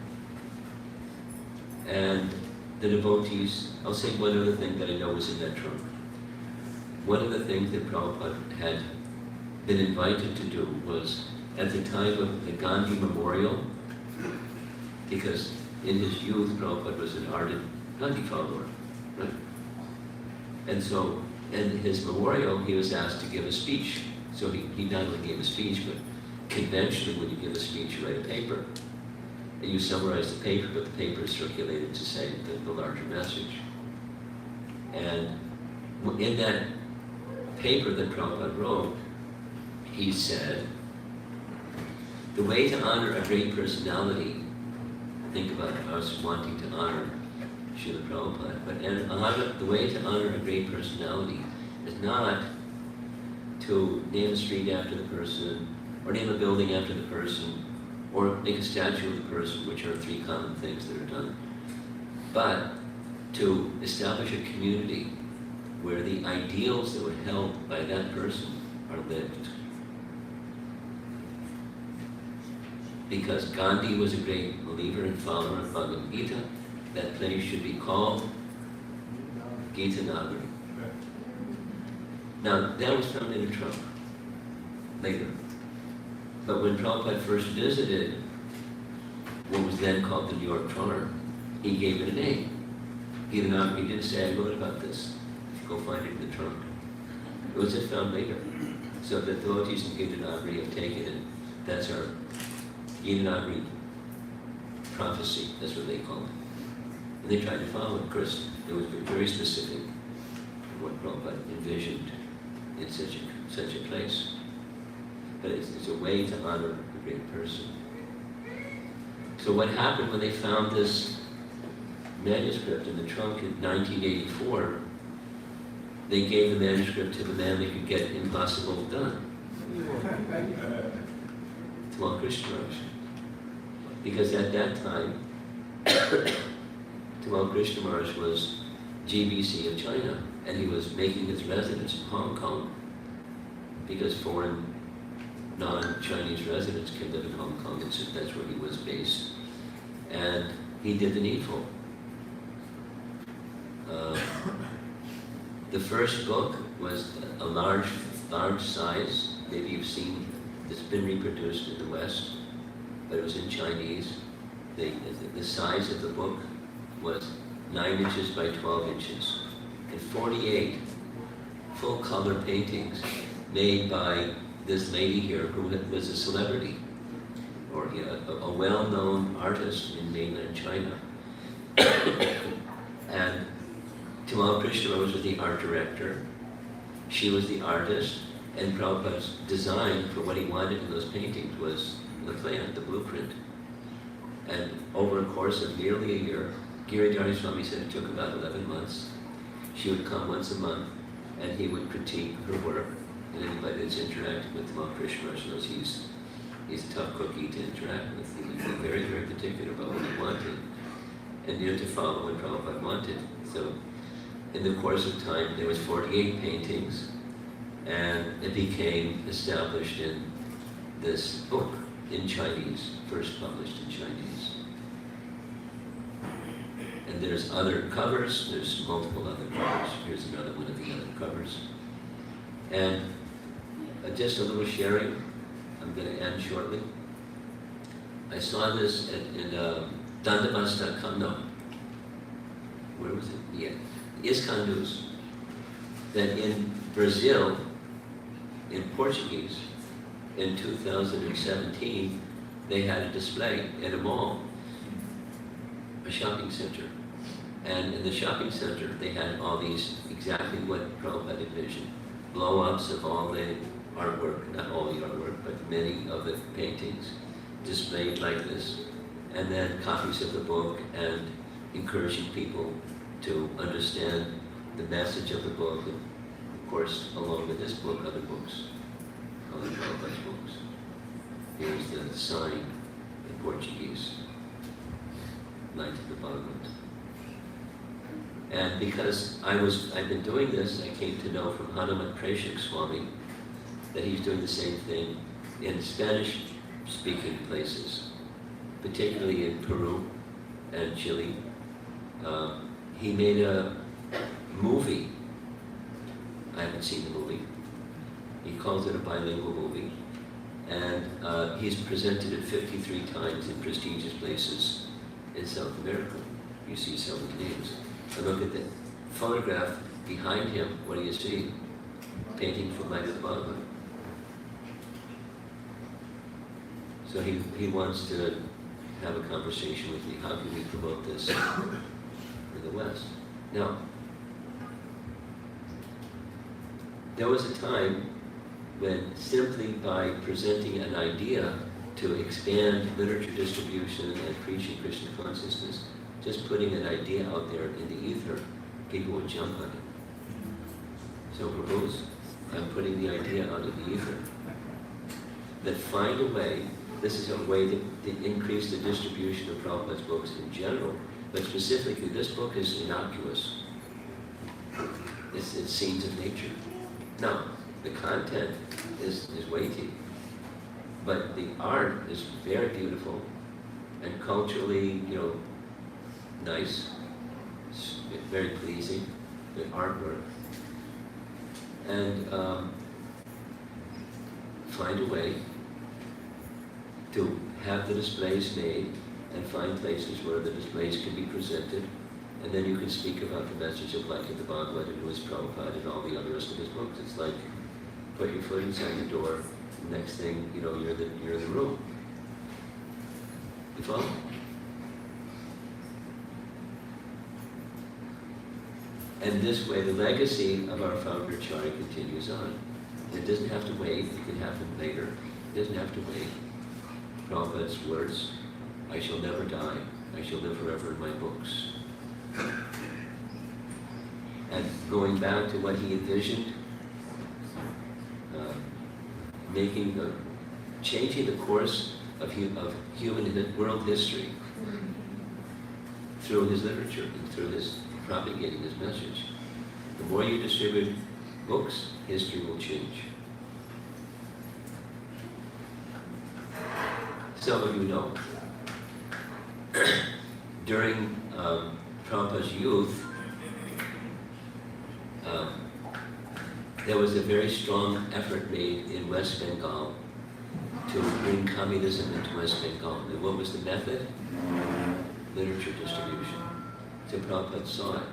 And the devotees, I'll say one other thing that I know was in that trunk. One of the things that Prabhupada had been invited to do was, at the time of the Gandhi Memorial, because in his youth Prabhupada was an ardent Gandhi follower, Right? And so, in his memorial, he was asked to give a speech. So he not only gave a speech, but conventionally when you give a speech, you write a paper. And you summarize the paper, but the paper is circulated to say the larger message. And in that paper that Prabhupada wrote, he said, the way to honor a great personality, think about us wanting to honor Srila Prabhupada, but the way to honor a great personality is not to name a street after the person, or name a building after the person, or make a statue of the person, which are three common things that are done, but to establish a community where the ideals that were held by that person are lived. Because Gandhi was a great believer and follower of Bhagavad Gita, that place should be called Gita Nagari. Now, that was found in a trunk later. But when Prabhupada first visited what was then called the New York Charter, he gave it a name. Gita Nagari. He didn't say, I wrote about this. Go find it in the trunk. It was just found later. So the devotees in Gita Nagari have taken it. That's our Gita Nagari prophecy. That's what they call it. And they tried to follow it. Of course, it was very specific of what Prabhupada envisioned in such a place. But it's a way to honor a great person. So what happened when they found this manuscript in the trunk in 1984, they gave the manuscript to the man that could get impossible done. Tamal Krishna Maharaj. Because at that time, Tamal Krishna Maharaj was GBC of China, and he was making his residence in Hong Kong, because foreign non-Chinese residents can live in Hong Kong, and so that's where he was based. And he did the needful. The first book was a large size. Maybe you've seen, it's been reproduced in the West, but it was in Chinese. The size of the book was 9 inches by 12 inches, and 48 full-color paintings made by this lady here who was a celebrity, or a well-known artist in mainland China. And Tamal Krishna was the art director. She was the artist, and Prabhupada's design for what he wanted in those paintings was the plan, the blueprint. And over a course of nearly a year, Giridhari Swami said it took about 11 months. She would come once a month, and he would critique her work. And anybody that's interacted with Tamal Krishna knows he's a tough cookie to interact with. He was very, very particular about what he wanted, and to follow what Prabhupada wanted. So in the course of time, there was 48 paintings, and it became established in this book in Chinese, first published in Chinese. And there's other covers, there's multiple other covers. Here's another one of the other covers. And just a little sharing, I'm going to end shortly. I saw this in Dandavasta, no, where was it? Yeah, Iscandus, that in Brazil, in Portuguese, in 2017, they had a display at a mall, a shopping center. And in the shopping center, they had all these, exactly what Prabhupada envisioned, blow-ups of all the artwork, not all the artwork, but many of the paintings displayed like this. And then copies of the book, and encouraging people to understand the message of the book, and of course, along with this book, other books, other Prabhupada's books. Here's the sign in Portuguese, Light of the Bhagavata. And because I've been doing this, I came to know from Hanuman Prashik Swami that he's doing the same thing in Spanish-speaking places, particularly in Peru and Chile. He made a movie. I haven't seen the movie. He calls it a bilingual movie. And he's presented it 53 times in prestigious places in South America. You see some of the names. I look at the photograph behind him, what do you see? Painting from Light of the Bhagavata. So he wants to have a conversation with me. How can we promote this in the West? Now, there was a time when simply by presenting an idea to expand literature distribution and preaching Krishna consciousness, just putting an idea out there in the ether, people would jump on it. So Prabhu's, I'm putting the idea out of the ether. That find a way, this is a way to increase the distribution of Prabhupada's books in general, but specifically this book is innocuous. It's scenes of nature. Now, the content is weighty, but the art is very beautiful and culturally, nice, very pleasing, the artwork. And find a way to have the displays made and find places where the displays can be presented, and then you can speak about the message of Light of the Bhagavata and who is Prabhupada and all the other rest of his books. It's like put your foot inside the door, the next thing, you're in the room. You follow? And this way, the legacy of our founder Acharya continues on. It doesn't have to wait, it can happen later. It doesn't have to wait. Prabhupada's words, I shall never die, I shall live forever in my books. And going back to what he envisioned, changing the course of human world history through his literature and through his propagating his message. The more you distribute books, history will change. Some of you know, during Prabhupada's youth, there was a very strong effort made in West Bengal to bring communism into West Bengal. And what was the method? Literature distribution. So Prabhupada saw it.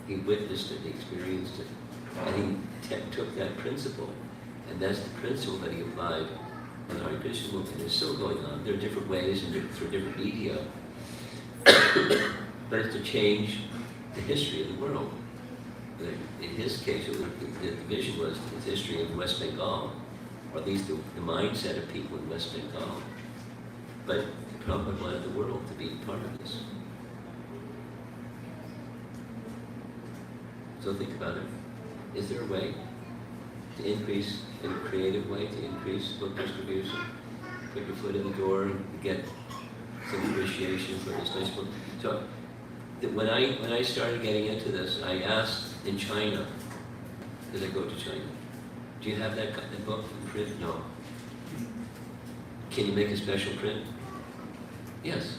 He witnessed it, he experienced it. And he took that principle, and that's the principle that he applied in the Hare Krishna movement. It's still going on. There are different ways and through different media. But it's to change the history of the world. In his case, the vision was the history of West Bengal, or at least the mindset of people in West Bengal. But Prabhupada wanted the world to be part of this. So think about it. Is there a way to increase, in a creative way, to increase book distribution? Put your foot in the door and get some appreciation for this nice book. So when I started getting into this, I asked in China, because I go to China, do you have that book in print? No. Can you make a special print? Yes.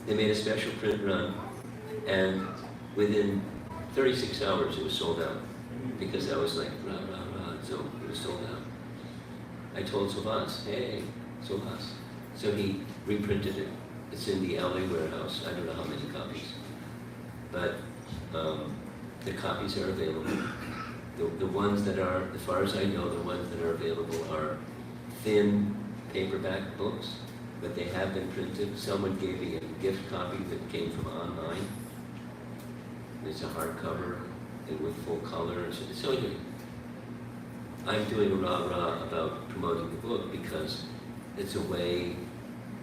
They made a special print run, and within 36 hours it was sold out, because I was like, rah, rah, rah, so it was sold out. I told Subhas, hey, Subhas. So he reprinted it. It's in the LA warehouse. I don't know how many copies. But the copies are available. The ones that are, as far as I know, the ones that are available are thin paperback books, but they have been printed. Someone gave me a gift copy that came from online. It's a hardcover and with full color. So anyway, I'm doing a rah-rah about promoting the book because it's a way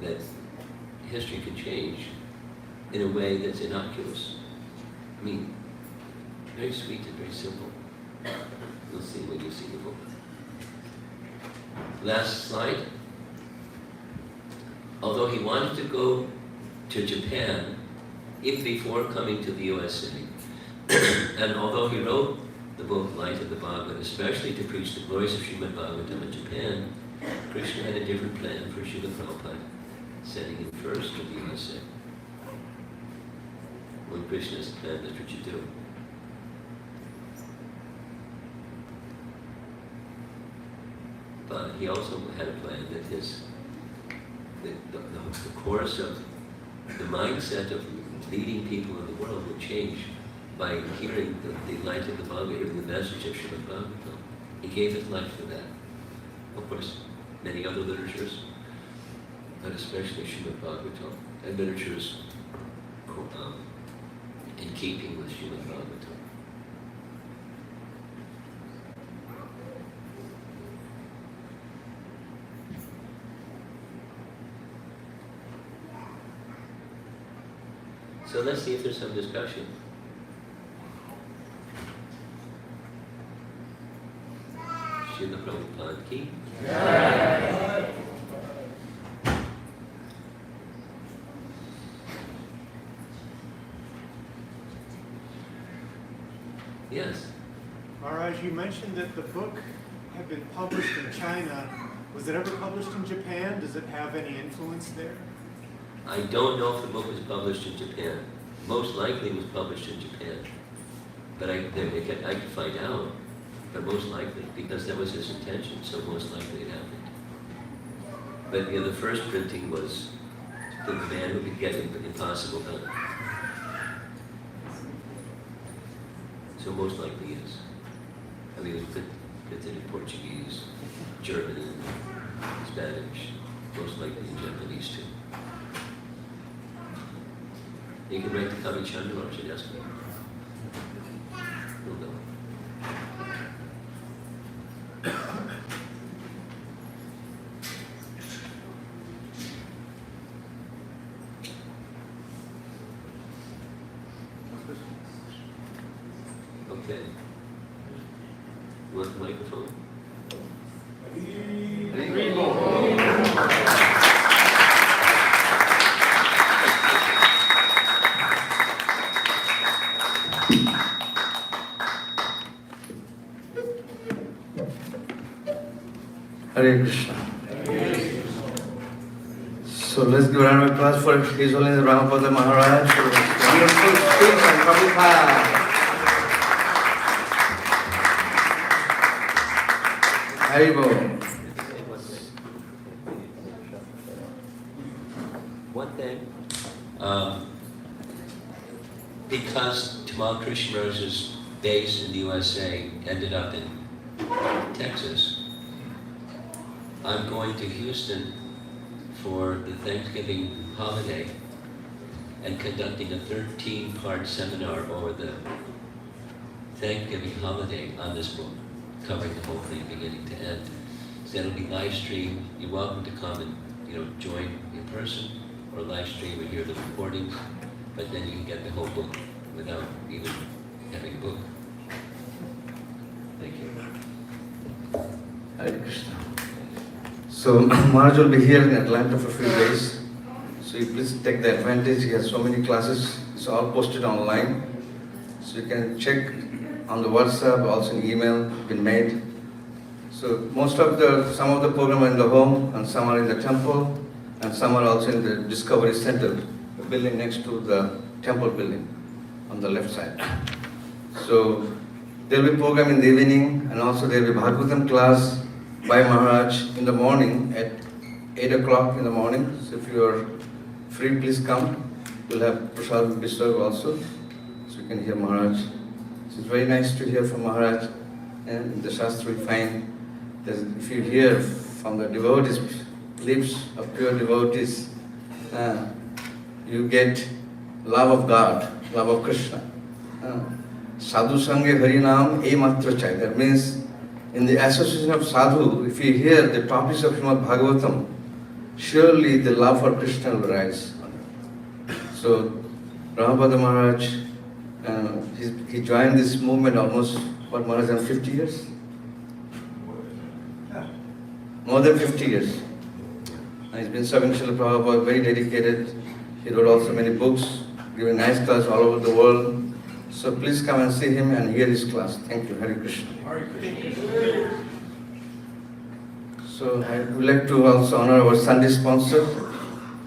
that history can change in a way that's innocuous. I mean, very sweet and very simple. You'll see when you see the book. Last slide. Although he wanted to go to Japan, even before coming to the USA, and although he wrote the book Light of the Bhagavata, especially to preach the glories of Srimad Bhagavatam in Japan, Krishna had a different plan for Srila Prabhupada, sending him first to the USA. When Krishna has a plan, that's what you do. But he also had a plan that the course of the mindset of leading people in the world would change by hearing the light of the Bhagavad, hearing the message of Srimad Bhagavatam. He gave his life for that. Of course, many other literatures, but especially Srimad Bhagavatam, and literatures in keeping with Srimad Bhagavatam. So let's see if there's some discussion. Srila Prabhupada ki. Yes. Maharaj, you mentioned that the book had been published in China. Was it ever published in Japan? Does it have any influence there? I don't know if the book was published in Japan. Most likely it was published in Japan. But I could find out. But most likely, because that was his intention, so most likely it happened. But the first printing was the man who could get impossible done. So most likely yes. I mean, it was printed in Portuguese, German, Spanish, most likely in Japanese too. You can write to Kami Chandravarshi and ask me. He'll know. Okay. You want the microphone? Hare Krishna. So let's give a round of applause for His Holiness Romapada Maharaj for his wonderful speech on Prabhupada. Haribo. One thing, because Tamal Krishna Maharaj's base in the USA ended up in Texas, I'm going to Houston for the Thanksgiving holiday and conducting a 13-part seminar over the Thanksgiving holiday on this book, covering the whole thing beginning to end. So it'll be live streamed. You're welcome to come and join in person or live stream or hear the recordings, but then you can get the whole book without even having a book. Thank you. Hare Krishna. So Maharaj will be here in Atlanta for a few days. So you please take the advantage. He has so many classes. It's all posted online. So you can check on the WhatsApp, also an email been made. So some of the program are in the home, and some are in the temple, and some are also in the Discovery Center, the building next to the temple building on the left side. So there will be program in the evening, and also there will be Bhagavatam class by Maharaj in the morning at 8 o'clock in the morning. So if you are free, please come. We'll have Prasad Biswar also, so you can hear Maharaj. So it's very nice to hear from Maharaj. And in the Shastra we find that if you hear from the devotees, lips of pure devotees, you get love of God, love of Krishna. Sadhu Sange Harinam E Matra Chai. That means in the association of sadhu, if you hear the topics of Srimad Bhagavatam, surely the love for Krishna will rise. So Romapada Maharaj, he joined this movement almost, more than 50 years? More than 50 years. And he's been serving Srila Prabhupada, very dedicated. He wrote also many books, giving nice class all over the world. So please come and see him and hear his class. Thank you. Hare Krishna. So I would like to also honor our Sunday sponsor.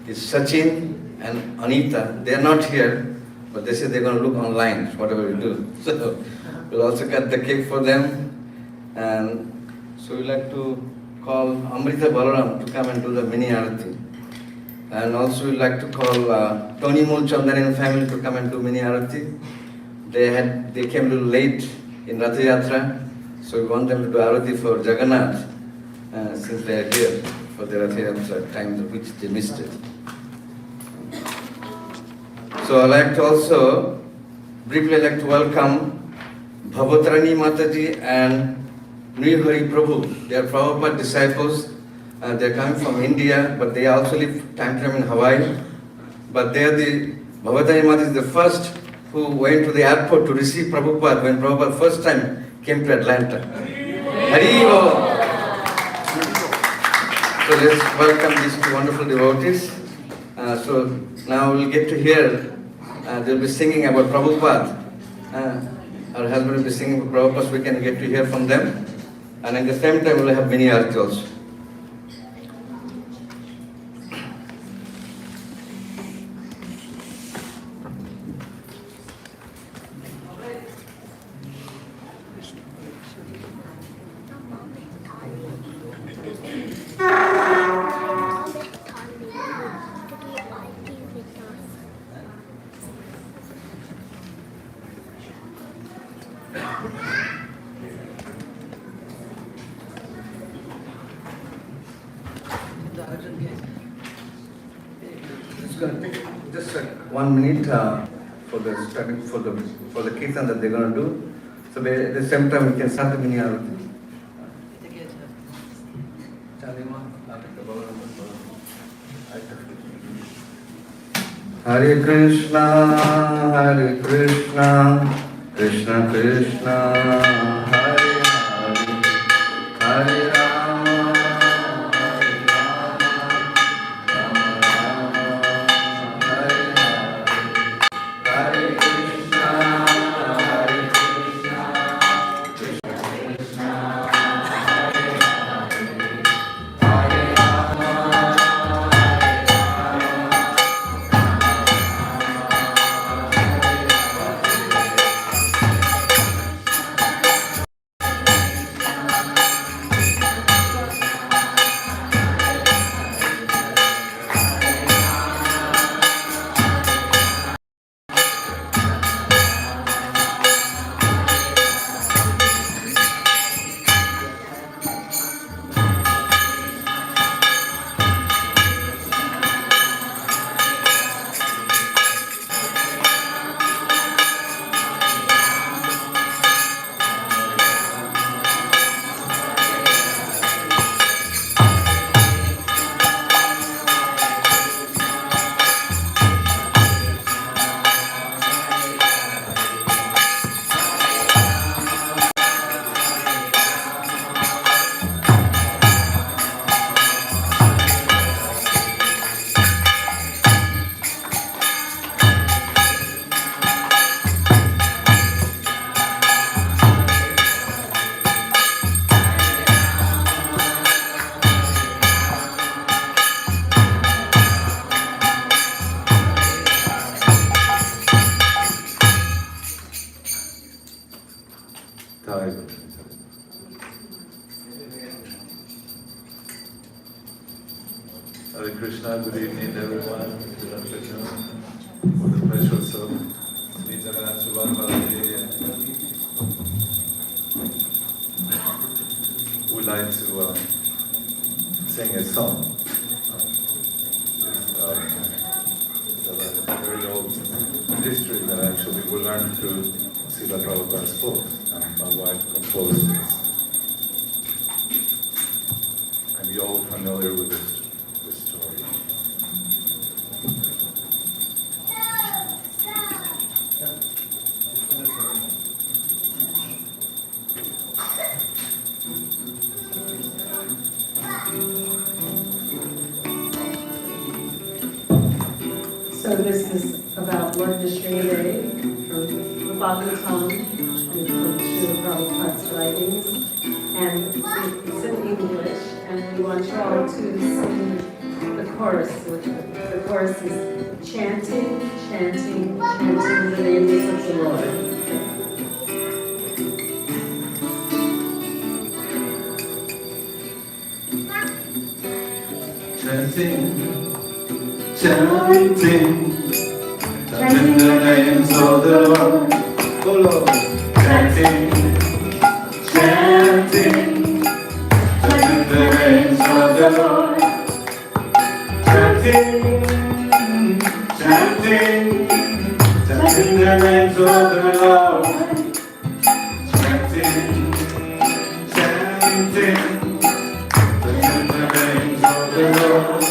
It's Sachin and Anita. They are not here, but they say they're going to look online, whatever we do. So we'll also cut the cake for them. And so we'd like to call Amrita Balaram to come and do the mini arati. And also we'd like to call Tony Mulchandani and family to come and do mini arati. they came a little late in Rath Yatra, so we want them to do Arati for Jagannath since they are here for the Rath Yatra time which they missed it. So I'd like to also briefly welcome Bhavatarani Mataji and Nihari Prabhu. They are Prabhupada disciples. They are coming from India, but they also live time in Hawaii. But they are Bhavatarani Mataji is the first who went to the airport to receive Prabhupada when Prabhupada first time came to Atlanta. Hari Bo! So let's welcome these two wonderful devotees. So now we'll get to hear, they'll be singing about Prabhupada. Our husband will be singing about Prabhupada, so we can get to hear from them. And at the same time, we'll have many arti also. It's going to take just 1 minute for the kirtan that they're going to do. So at the same time, we can start the mini arati. Hare Krishna, Krishna Krishna, Hare Hare, Hare Rama, Hare Rama, Rama Rama, Hare Hare, Hare Krishna, Krishna Krishna, Hare Hare, Hare Rama, Hare Krishna, good evening everyone, good afternoon. For the pleasures of Sri Jagannath Prabhupada, we'd like to sing a song. It's a very old history that actually we learned through Srila Prabhupada's books, and my wife composed this. And you're all familiar with this story. So this is about Lord Vishnu from the Bhagavatam, from Srila Prabhupada's writings, and it's in English, and we want you all to sing the chorus, which the chorus is chanting, chanting, chanting the names of the Lord. Chanting, chanting, chanting the names of the Lord. follow. Chanting, chanting, chanting the names of the Lord. Chanting, chanting, chanting the names of the Lord. Chanting, chanting, chanting the names of the Lord.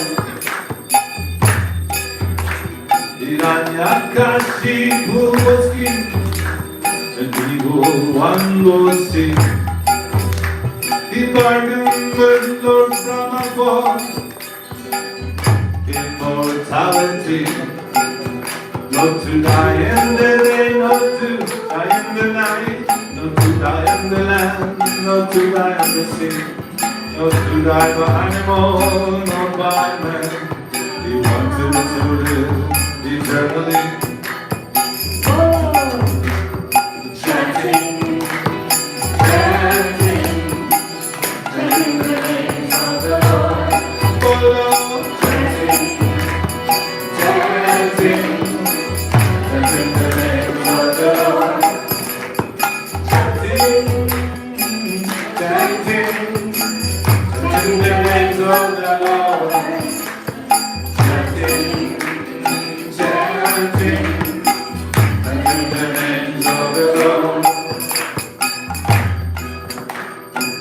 Hiranyakashipu was king, and evil one was sick. He bargained with Lord Brahma for immortality. Not to die in the day, not to die in the night, not to die in the land, not to die in the sea, not to die by animal, not by man. He wanted to live eternally. Oh, chanting, chanting, chanting the names of the Lord. Follow, chanting, chanting, chanting the names of the Lord. Chanting, chanting, chanting the names of the Lord. Chanting, chanting, chanting the names of the Lord.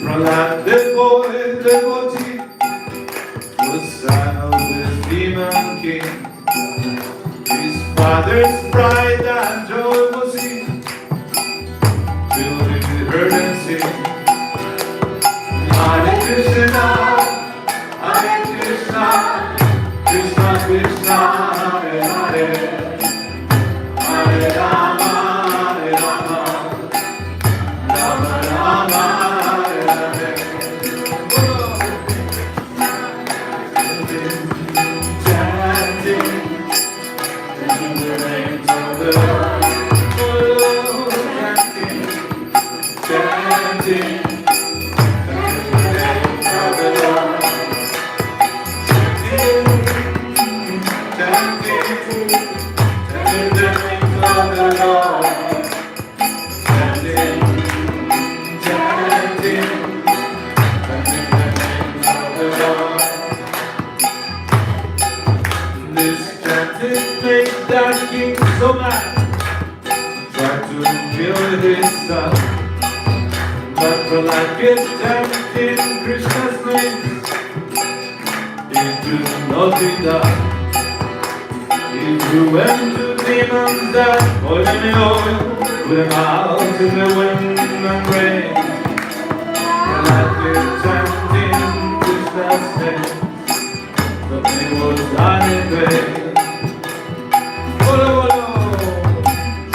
Prahlad, the boy, devotee, was son of the demon king. His father's pride and joy was he, till he heard him sing. Hare Krishna, Hare Krishna, Krishna Krishna, Hare Hare, Hare Rama, Hare Rama, Rama Rama, Hare Hare. Chanting, chanting the names of the Lord. Chanting, chanting, chanting the names of the Lord. Chanting, chanting, chanting the names of the Lord. Chanting, chanting, chanting the names of the Lord. This chanting made that king so mad, tried to kill his son. But Prahlad kept chanting Krishna's name, it could not be done. He threw them to demons that oil in the oil, put them out in the wind and rain. Prahlad kept chanting Krishna's name, but it was done in vain. Bolo, bolo,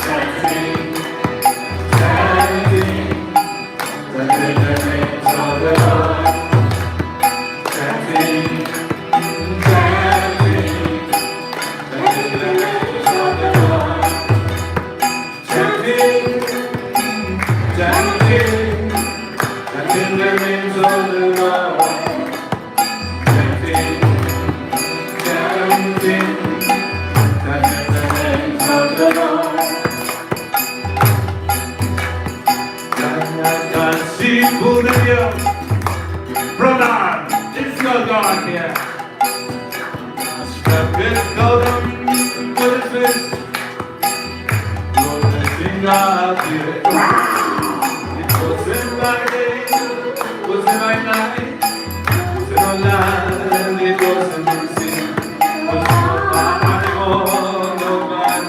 chanting, chanting, chanting the names of the Lord. Chanting, chanting, chanting the names of the Lord. Chanting, chanting, chanting the names of the Lord. Chanting, chanting, chanting the names of the Lord. Jayakashipu Devya, Prahlad, it's not gone here. Struck with Gautam with his fist, rolled his finger out here. It was in my day, was in my night, was in my land, it was in the sea. Was not by animal, no man.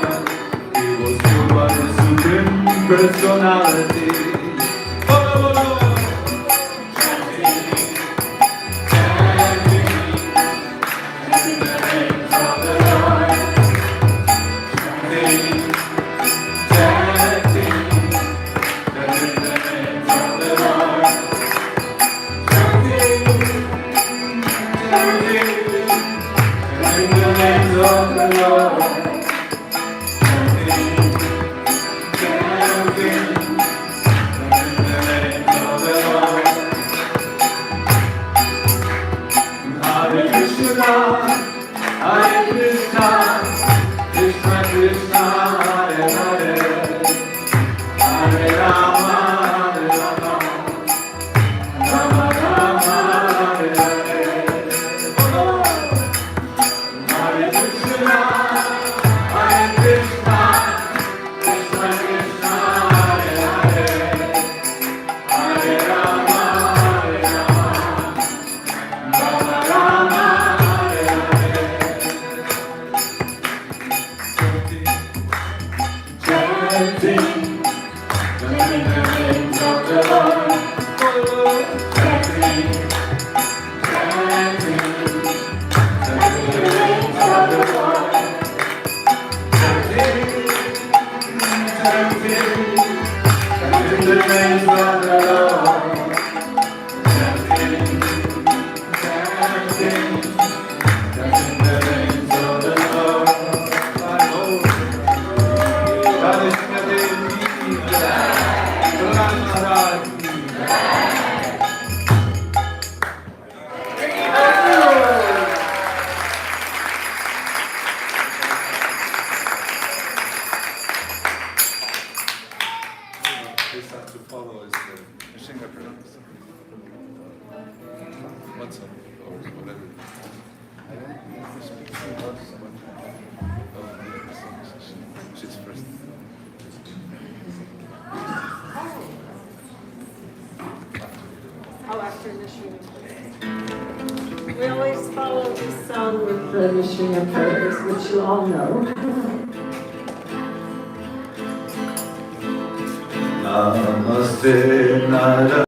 He was still by the supreme personality. Bolo, bolo, chanting, chanting, chanting the names of the Lord. Chanting, chanting, chanting the names of the Lord. Chanting, chanting, chanting the names of the Lord. Chanting, chanting, chanting the names of the Lord. Hare Krishna, Hare Krishna, Krishna Krishna, Hare Hare, what's up, or whatever. I don't think we speak about someone. She's first. Oh, after initiating. We always follow this song with the initiating prayers, which you all know. Namaste Nara.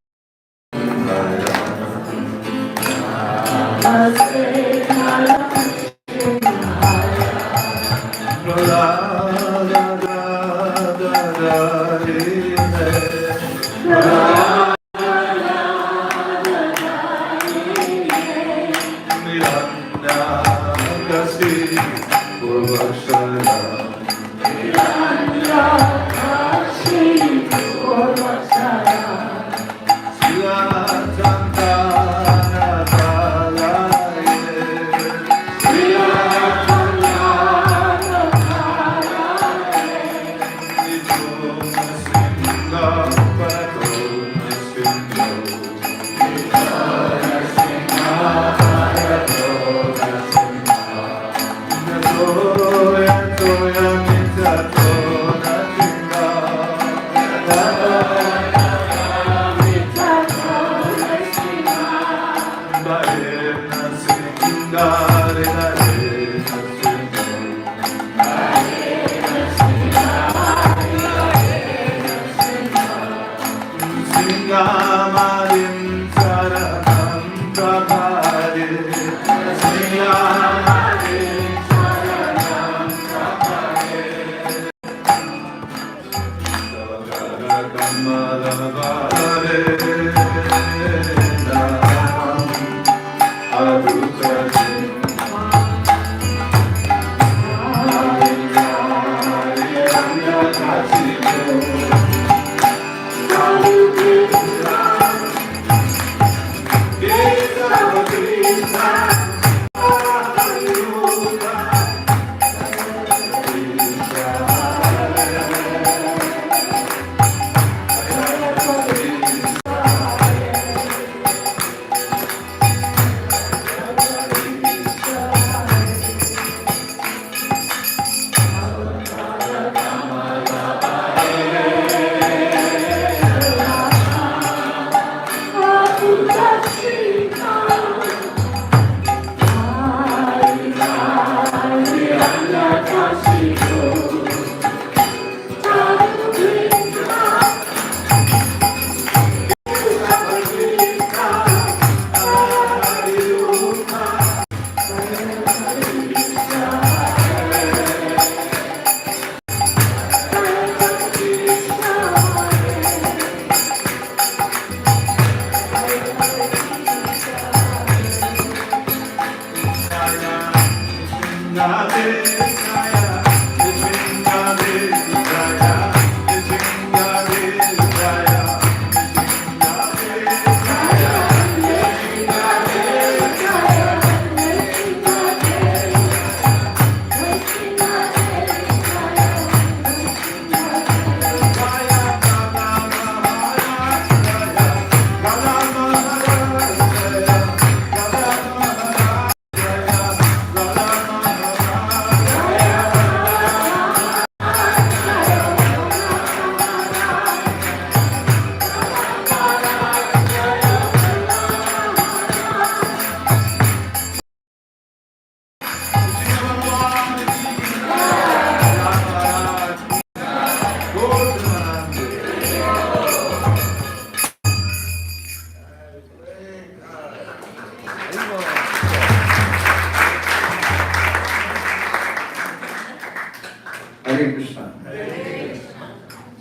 Hare Krishna.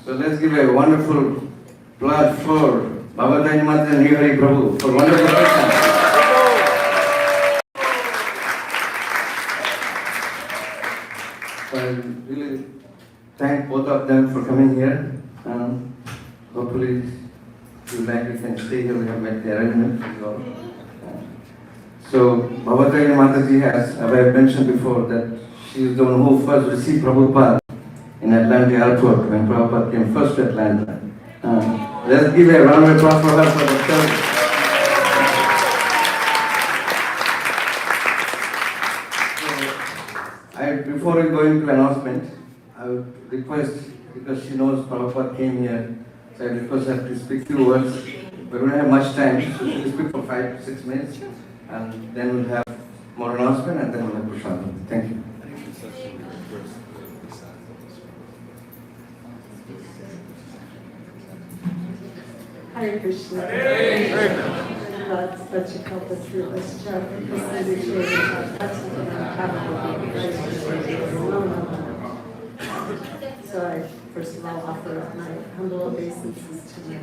So let's give a wonderful applause for Bhagavata and Hari Prabhu for wonderful Krishna. So I really thank both of them for coming here. Hopefully you like it and stay here. We have made the arrangement for you all. So Bhagavata Mataji has, as I have mentioned before, that she is the one who first received Prabhupada in Atlanta airport when Prabhupada came first to Atlanta. Let's give a round of applause for her for the service. before we go into announcement, I would request, because she knows Prabhupada came here, so I request her to speak few words. We don't have much time, so she'll speak for 5 to 6 minutes, and then we'll have more announcement, and then we'll have Prashadam. Thank you. Hare Krishna. Hare Krishna. But you help us through this chapter. So I first of all offer my humble obeisances to my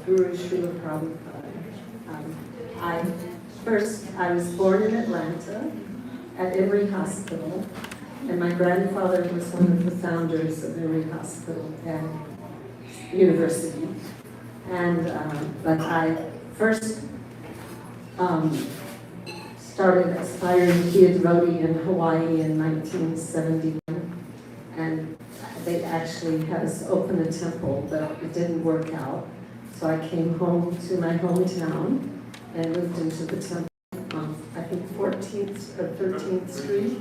Guru Srila Prabhupada. I was born in Atlanta at Emory Hospital, and my grandfather was one of the founders of Emory Hospital and University. And but I first started aspiring to be a devotee in Hawaii in 1971, and they actually had us open a temple, but it didn't work out. So I came home to my hometown and moved into the temple on, I think, 14th or 13th Street.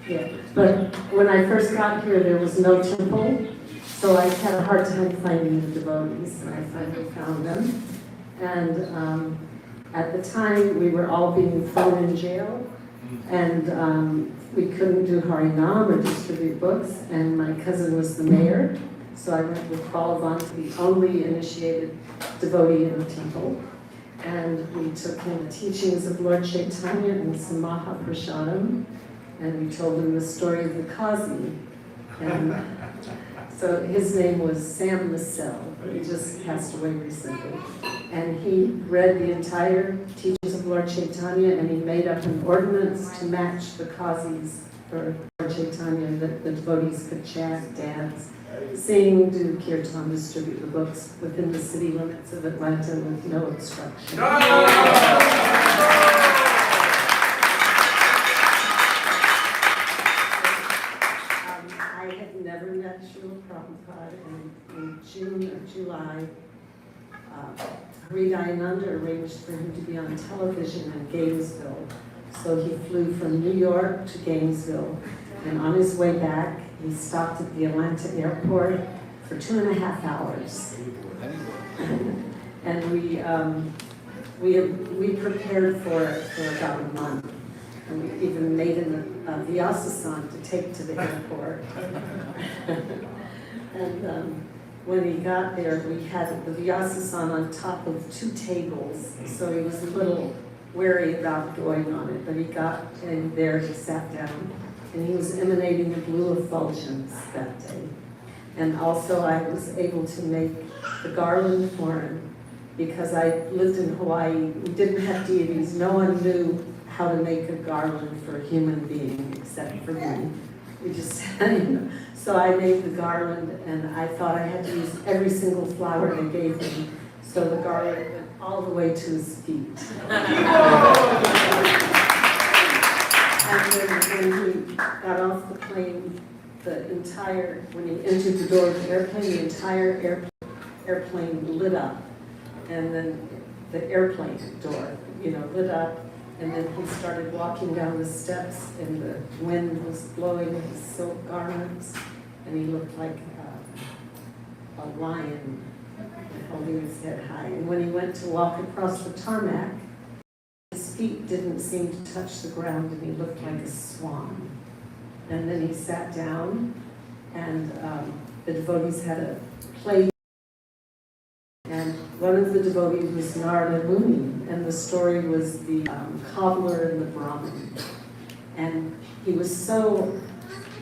Yeah, but when I first got here, there was no temple, so I had a hard time finding the devotees, and I finally found them. And at the time, we were all being thrown in jail, and we couldn't do Harinam or distribute books, and my cousin was the mayor, so I went with Bhagavata, the only initiated devotee in the temple, and we took in the teachings of Lord Chaitanya and some Mahaprasadam, and we told him the story of the Kazi. And so his name was Sam Massell. He just passed away recently. And he read the entire teachings of Lord Chaitanya, and he made up an ordinance to match the Kazis for Lord Chaitanya, that the devotees could chant, dance, sing, do kirtan, distribute the books within the city limits of Atlanta with no obstruction. I had never met Srila Prabhupada, and in June or July, Hridayananda arranged for him to be on television in Gainesville. So he flew from New York to Gainesville, and on his way back, he stopped at the Atlanta airport for 2.5 hours. And we prepared for it for about a month. And we even made a Vyasasan to take to the airport. And when he got there, we had the Vyasasan on top of 2 tables, so he was a little wary about going on it, but he got in there, he sat down, and he was emanating a blue effulgence that day. And also I was able to make the garland for him, because I lived in Hawaii, we didn't have deities, no one knew how to make a garland for a human being except for me. We just, so I made the garland, and I thought I had to use every single flower they gave me, so the garland went all the way to his feet. And then when he got off the plane, when he entered the door of the airplane, the entire airplane lit up. And then the airplane door, lit up. And then he started walking down the steps, and the wind was blowing his silk garments, and he looked like a lion holding his head high. And when he went to walk across the tarmac, his feet didn't seem to touch the ground, and he looked like a swan. And then he sat down, and the devotees had a play. And one of the devotees was Narada Muni, and the story was the cobbler and the Brahmin. And he was so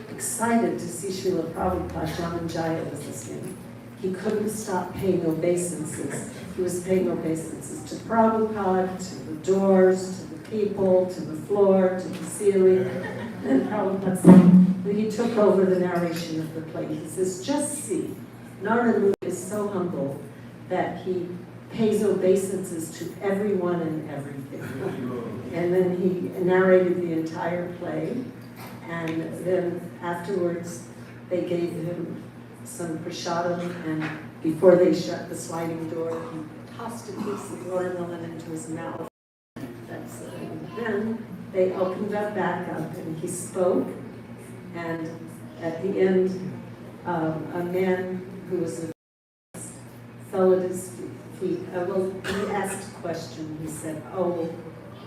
excited to see Srila Prabhupada, Jamanjaya was his name. He couldn't stop paying obeisances. He was paying obeisances to Prabhupada, to the doors, to the people, to the floor, to the ceiling. And Prabhupada said, he took over the narration of the play. He says, just see, Narada Muni is so humble that he pays obeisances to everyone and everything. And then he narrated the entire play, and then afterwards they gave him some prasadam, and before they shut the sliding door, he tossed a piece of watermelon into his mouth. That's it. And then they opened up back up and he spoke, and at the end, a man who was fell at his feet. Well, he asked a question. He said, "Oh,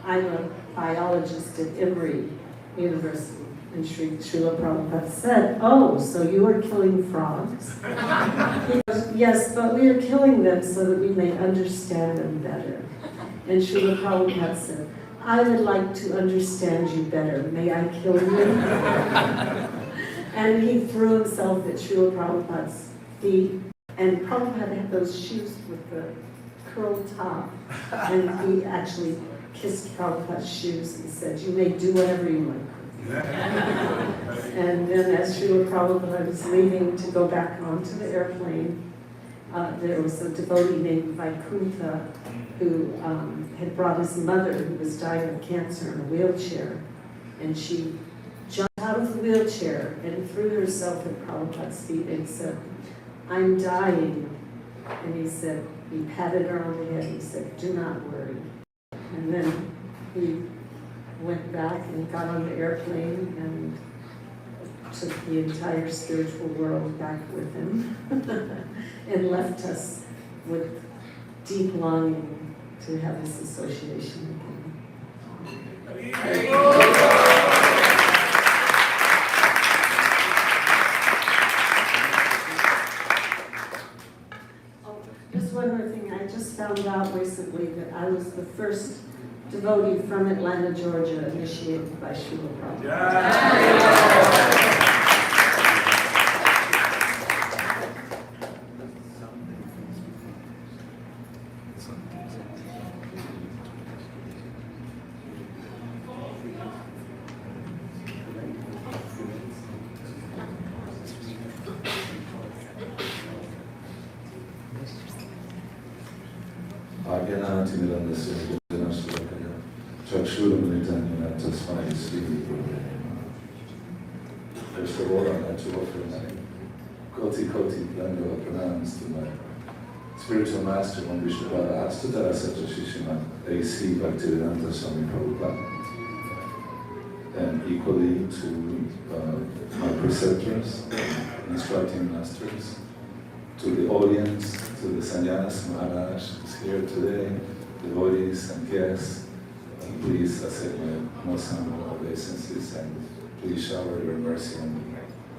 I'm a biologist at Emory University." And Srila Prabhupada said, "Oh, so you are killing frogs?" He goes, "Yes, but we are killing them so that we may understand them better." And Srila Prabhupada said, "I would like to understand you better. May I kill you?" And he threw himself at Srila Prabhupada's feet. And Prabhupada had those shoes with the curled top. And he actually kissed Prabhupada's shoes and said, "You may do whatever you like." And then as Srila Prabhupada was leaving to go back onto the airplane, there was a devotee named Vaikuntha who had brought his mother, who was dying of cancer, in a wheelchair. And she jumped out of the wheelchair and threw herself at Prabhupada's feet and said, "I'm dying." And he said, he patted her on the head and said, "Do not worry." And then he went back and got on the airplane and took the entire spiritual world back with him and left us with deep longing to have this association again. Oh, just one more thing. I just found out recently that I was the first devotee from Atlanta, Georgia, initiated by Srila Prabhupada. First of all, I'd like to offer my koti Danda pranams to my spiritual master, Vrindavan, Astadara Sattva Shishima, A.C. Bhaktivedanta Swami Prabhupada, and equally to my preceptors, instructing masters, to the audience, to the sannyasis Maharaj who's here today, devotees and guests. Please accept my most humble obeisances and please shower your mercy on me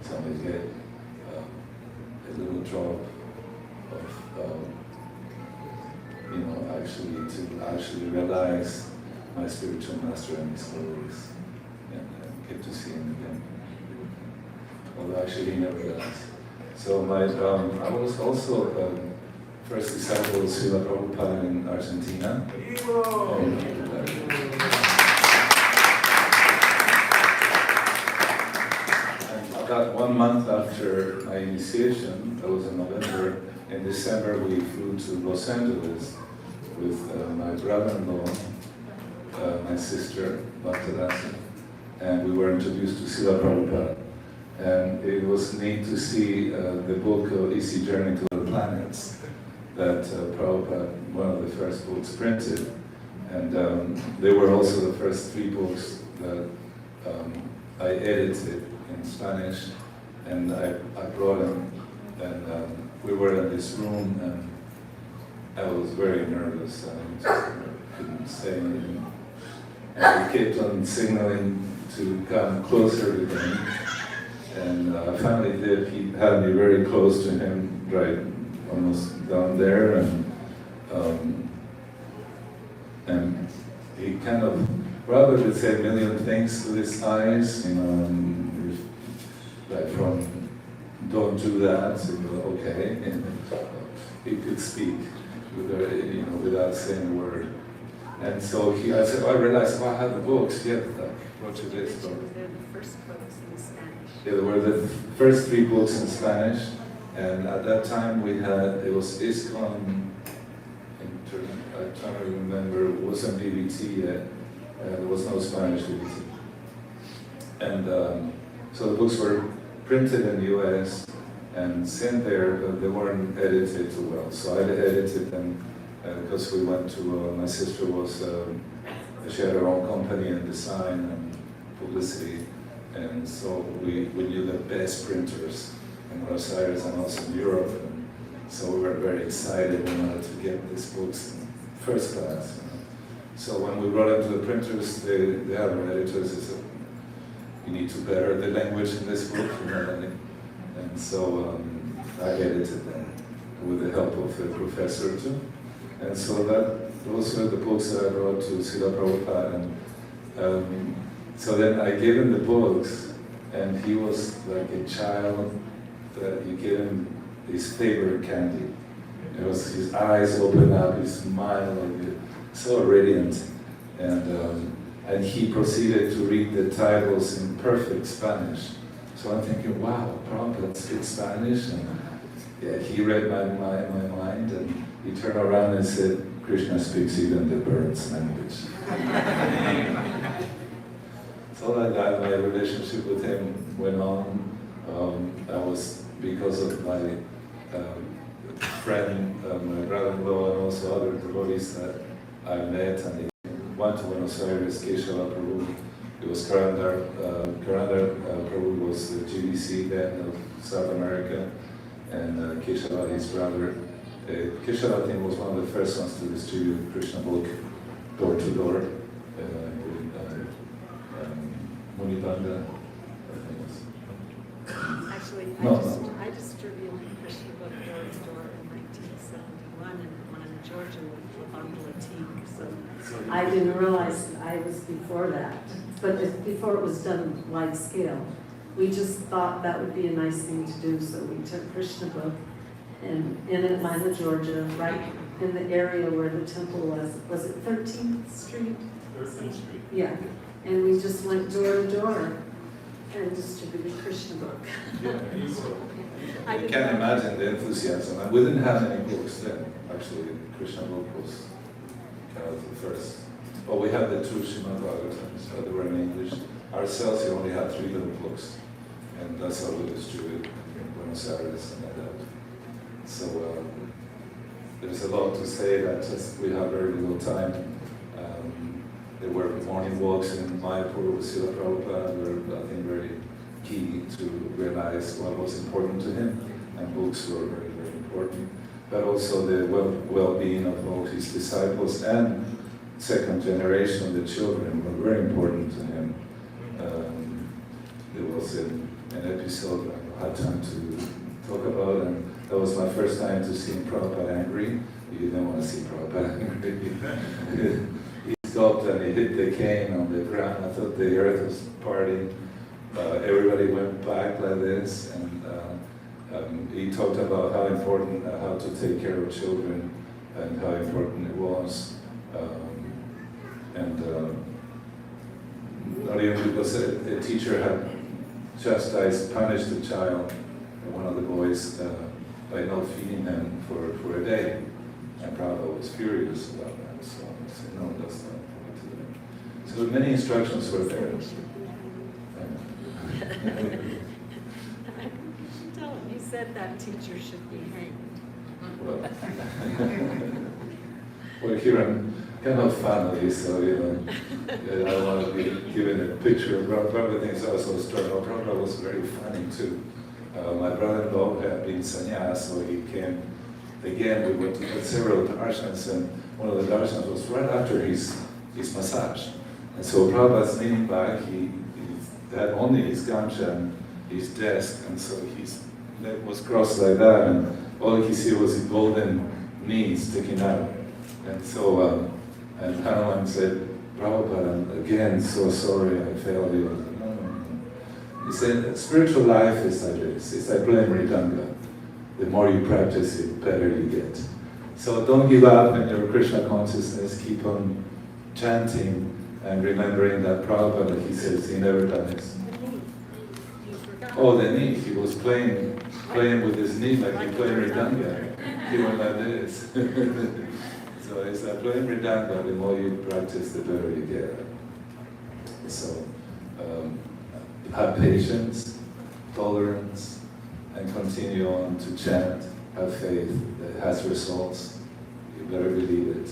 so I get a little drop of, actually realize my spiritual master and his glories and get to see him again. Although actually he never does. So I was also first disciple of Srila Prabhupada in Argentina. About 1 month after my initiation, that was in November, in December we flew to Los Angeles with my brother-in-law, my sister, Bhaktivedanta, and we were introduced to Srila Prabhupada. And it was neat to see the book of Easy Journey to the Planets that Prabhupada, one of the first books printed. And they were also the first 3 books that I edited in Spanish, and I brought them, and we were in this room, and I was very nervous. I just couldn't say anything. And he kept on signaling to come closer to him. And I finally did. He had me very close to him, right, almost down there, and he kind of, rather than say a million things with his eyes, like from "don't do that" to "okay," and he could speak without saying a word. And so I said, I realized, I had the books. Yeah, I wrote you this book. Yeah, there were the first 3 books in Spanish, and at that time it was ISKCON, I'm trying to remember, it wasn't BBT yet, there was no Spanish BBT. And so the books were printed in the US and sent there, but they weren't edited too well. So I edited them because we went to, my sister was she had her own company in design and publicity, and so we knew the best printers in Buenos Aires and also in Europe, and so we were very excited. We wanted to get these books in first class. So when we brought it to the printers, the other editors said, "You need to better the language in this book," and so I edited them with the help of the professor too. And so those were the books that I brought to Srila Prabhupada. And so then I gave him the books, and he was like a child that you gave him his favorite candy. It was his eyes opened up, his smile, like so radiant. And he proceeded to read the titles in perfect Spanish. So I'm thinking, wow, Prabhupada speaks Spanish. And yeah, he read my mind, and he turned around and said, "Krishna speaks even the birds' language." So like that, my relationship with him went on. Because of my friend, my brother-in-law, and also other devotees that I met, and they went to Buenos Aires, Keshala Prabhu. It was Karandar Prabhu was the GBC then of South America, and Keshala, his brother. Keshala, I think, was one of the first ones to distribute Krishna book door to door. Munibanda, I think it was. Actually, No, I distributed Krishna book door to door in 1971 and one in Georgia with Lavandula team. So I didn't realize I was before that, but before it was done wide scale. We just thought that would be a nice thing to do, so we took Krishna book in Atlanta, Georgia, right in the area where the temple was it 13th Street? 13th Street. Yeah, and we just went door to door and distributed Krishna book. I You didn't can know. imagine the enthusiasm. And we didn't have any books then. Actually, Krishna book was kind of the first. But we had the two Srimad Bhagavatams, so they were in English. Ourselves, we only had 3 little books. And that's how we distributed in Buenos Aires and like that. So there's a lot to say that just we have very little time. There were morning walks in Mayapur with Srila Prabhupada were, I think, very key to realize what was important to him, and books were very, very important. But also the well-being of all his disciples and second generation of the children were very important to him. There was an episode I had time to talk about, and that was my first time to see Prabhupada angry. You didn't want to see Prabhupada angry. He stopped and he hit the cane on the ground. I thought the earth was parting. Everybody went back like this, and he talked about how important, how to take care of children, and how important it was. Not even because a teacher had punished a child, one of the boys, by not feeding him for a day. And Prabhupada was furious about that, so he said, no, that's not what to do. So many instructions were there. Tell him, he said that teacher should be hanged. Well, here I'm kind of family, so I don't want to be given a picture of Prabhupada. Things also started. Prabhupada was very funny too. My brother-in-law had been sannyas, so he came. Again, we went to several darshans, and one of the darshans was right after his massage. And so Prabhupada's leaning back, he had only his gamcha and his desk, and so his leg was crossed like that, and all he see was his golden knee sticking out. And so, and Hanuman said, Prabhupada, I'm again so sorry I failed you. No. He said, spiritual life is like this. It's like playing Mridanga. The more you practice it, better you get. So don't give up in your Krishna consciousness. Keep on chanting and remembering that Prabhupada, he says, he never dies. You forgot. Oh, the knee. He was playing with his knee like he played Mridanga. He went like this. So it's like playing Mridanga. The more you practice, the better you get. So have patience, tolerance, and continue on to chant. Have faith that has results. You better believe it.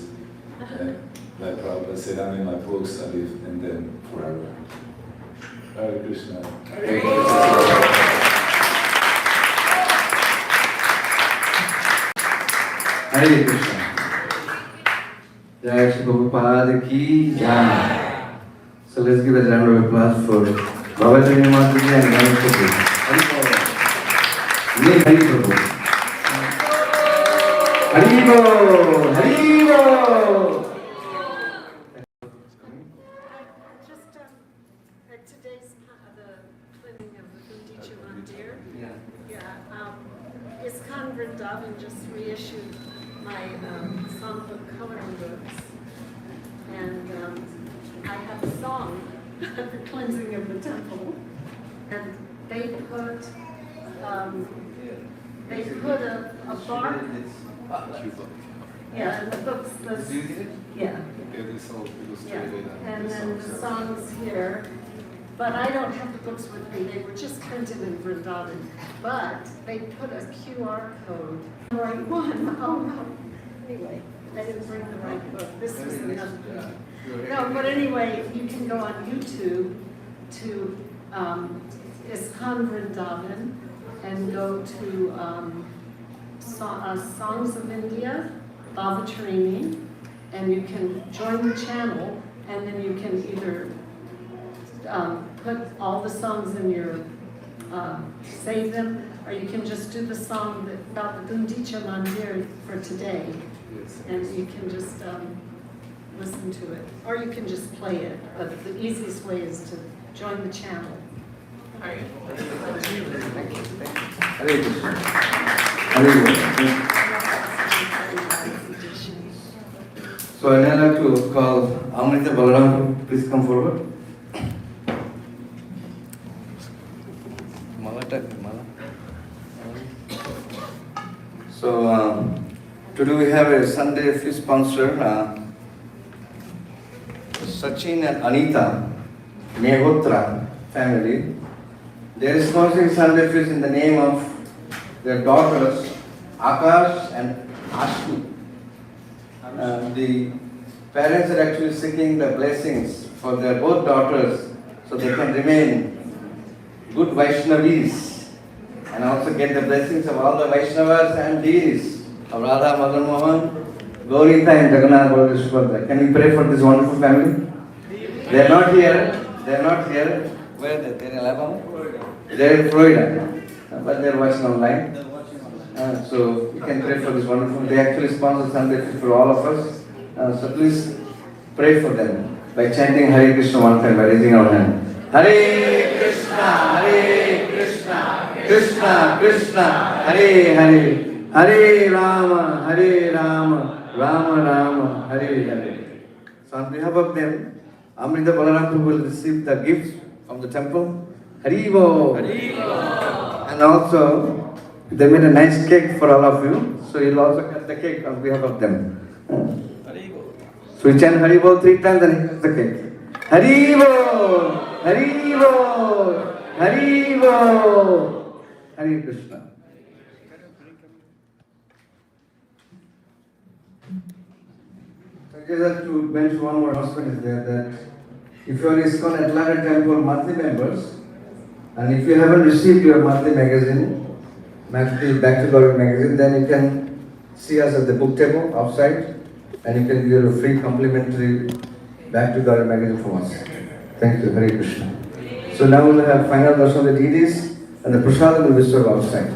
And Like Prabhupada said, I'm in my books, I live in them forever. Hare Krishna. Hare Krishna. Jai Shri Prabhupada ki Jai. So let's give a round of applause for Bhagavata Mataji and Ganesh Prabhu. Hari Prabhu. Hari Prabhu. Hari Prabhu. Hari Prabhu. Just at today's, the cleansing of the Gundicha Mandir. Yeah, ISKCON Vrindavan just reissued my songbook coloring books. And I have a song, The Cleansing of the Temple. And they put a bark. Yeah, and the books, yeah. Yeah, and then the songs here. But I don't have the books with me, they were just printed in Vrindavan. But they put a QR code, the right one, oh no. Anyway, I didn't bring the right book, this was another book. No, but anyway, you can go on YouTube to ISKCON Vrindavan and go to Songs of India, Bhagavata, and you can join the channel, and then you can either put all the songs in your, save them, or you can just do the song about the Gundicha Mandir for today, and you can just listen to it, or you can just play it, but the easiest way is to join the channel. Hare Krishna. Hare Krishna. So I now like to call Amrita Balaram, please come forward. So today we have a Sunday feast sponsor, Sachin and Anita Mehotra family. They are sponsoring Sunday feast in the name of their daughters Akash and Ashmi. The parents are actually seeking the blessings for their both daughters so they can remain good Vaishnavis and also get the blessings of all the Vaishnavas and deities of Radha, Madan Mohan, Gaurita and Jagannath Baladev Subhadra. Can we pray for this wonderful family? They are not here. They are not here. Where are they? They are in Alabama? They are in Florida. But they are watching online. So we can pray for this wonderful. They actually sponsor Sunday feast for all of us. So please pray for them by chanting Hare Krishna one time, by raising our hand. Hare Krishna, Krishna Krishna, Hare Hare, Hare Rama, Rama Rama, Hare Hare. So on behalf of them, Amrita Balaram will receive the gifts from the temple. Haribo. And also, they made a nice cake for all of you. So you'll also get the cake on behalf of them. So we chant Haribo 3 times and he gets the cake. Haribo! Haribo! Haribo! Hare Krishna. I just have to mention one more announcement is there that if you are ISKCON Atlanta Temple monthly members, and if you haven't received your monthly magazine, monthly Back to God magazine, then you can see us at the book table outside, and you can get a free complimentary Back to God magazine from us. Thank you, Hare Krishna. So now we'll have final darshan of the deities, and the prasadam will be served outside.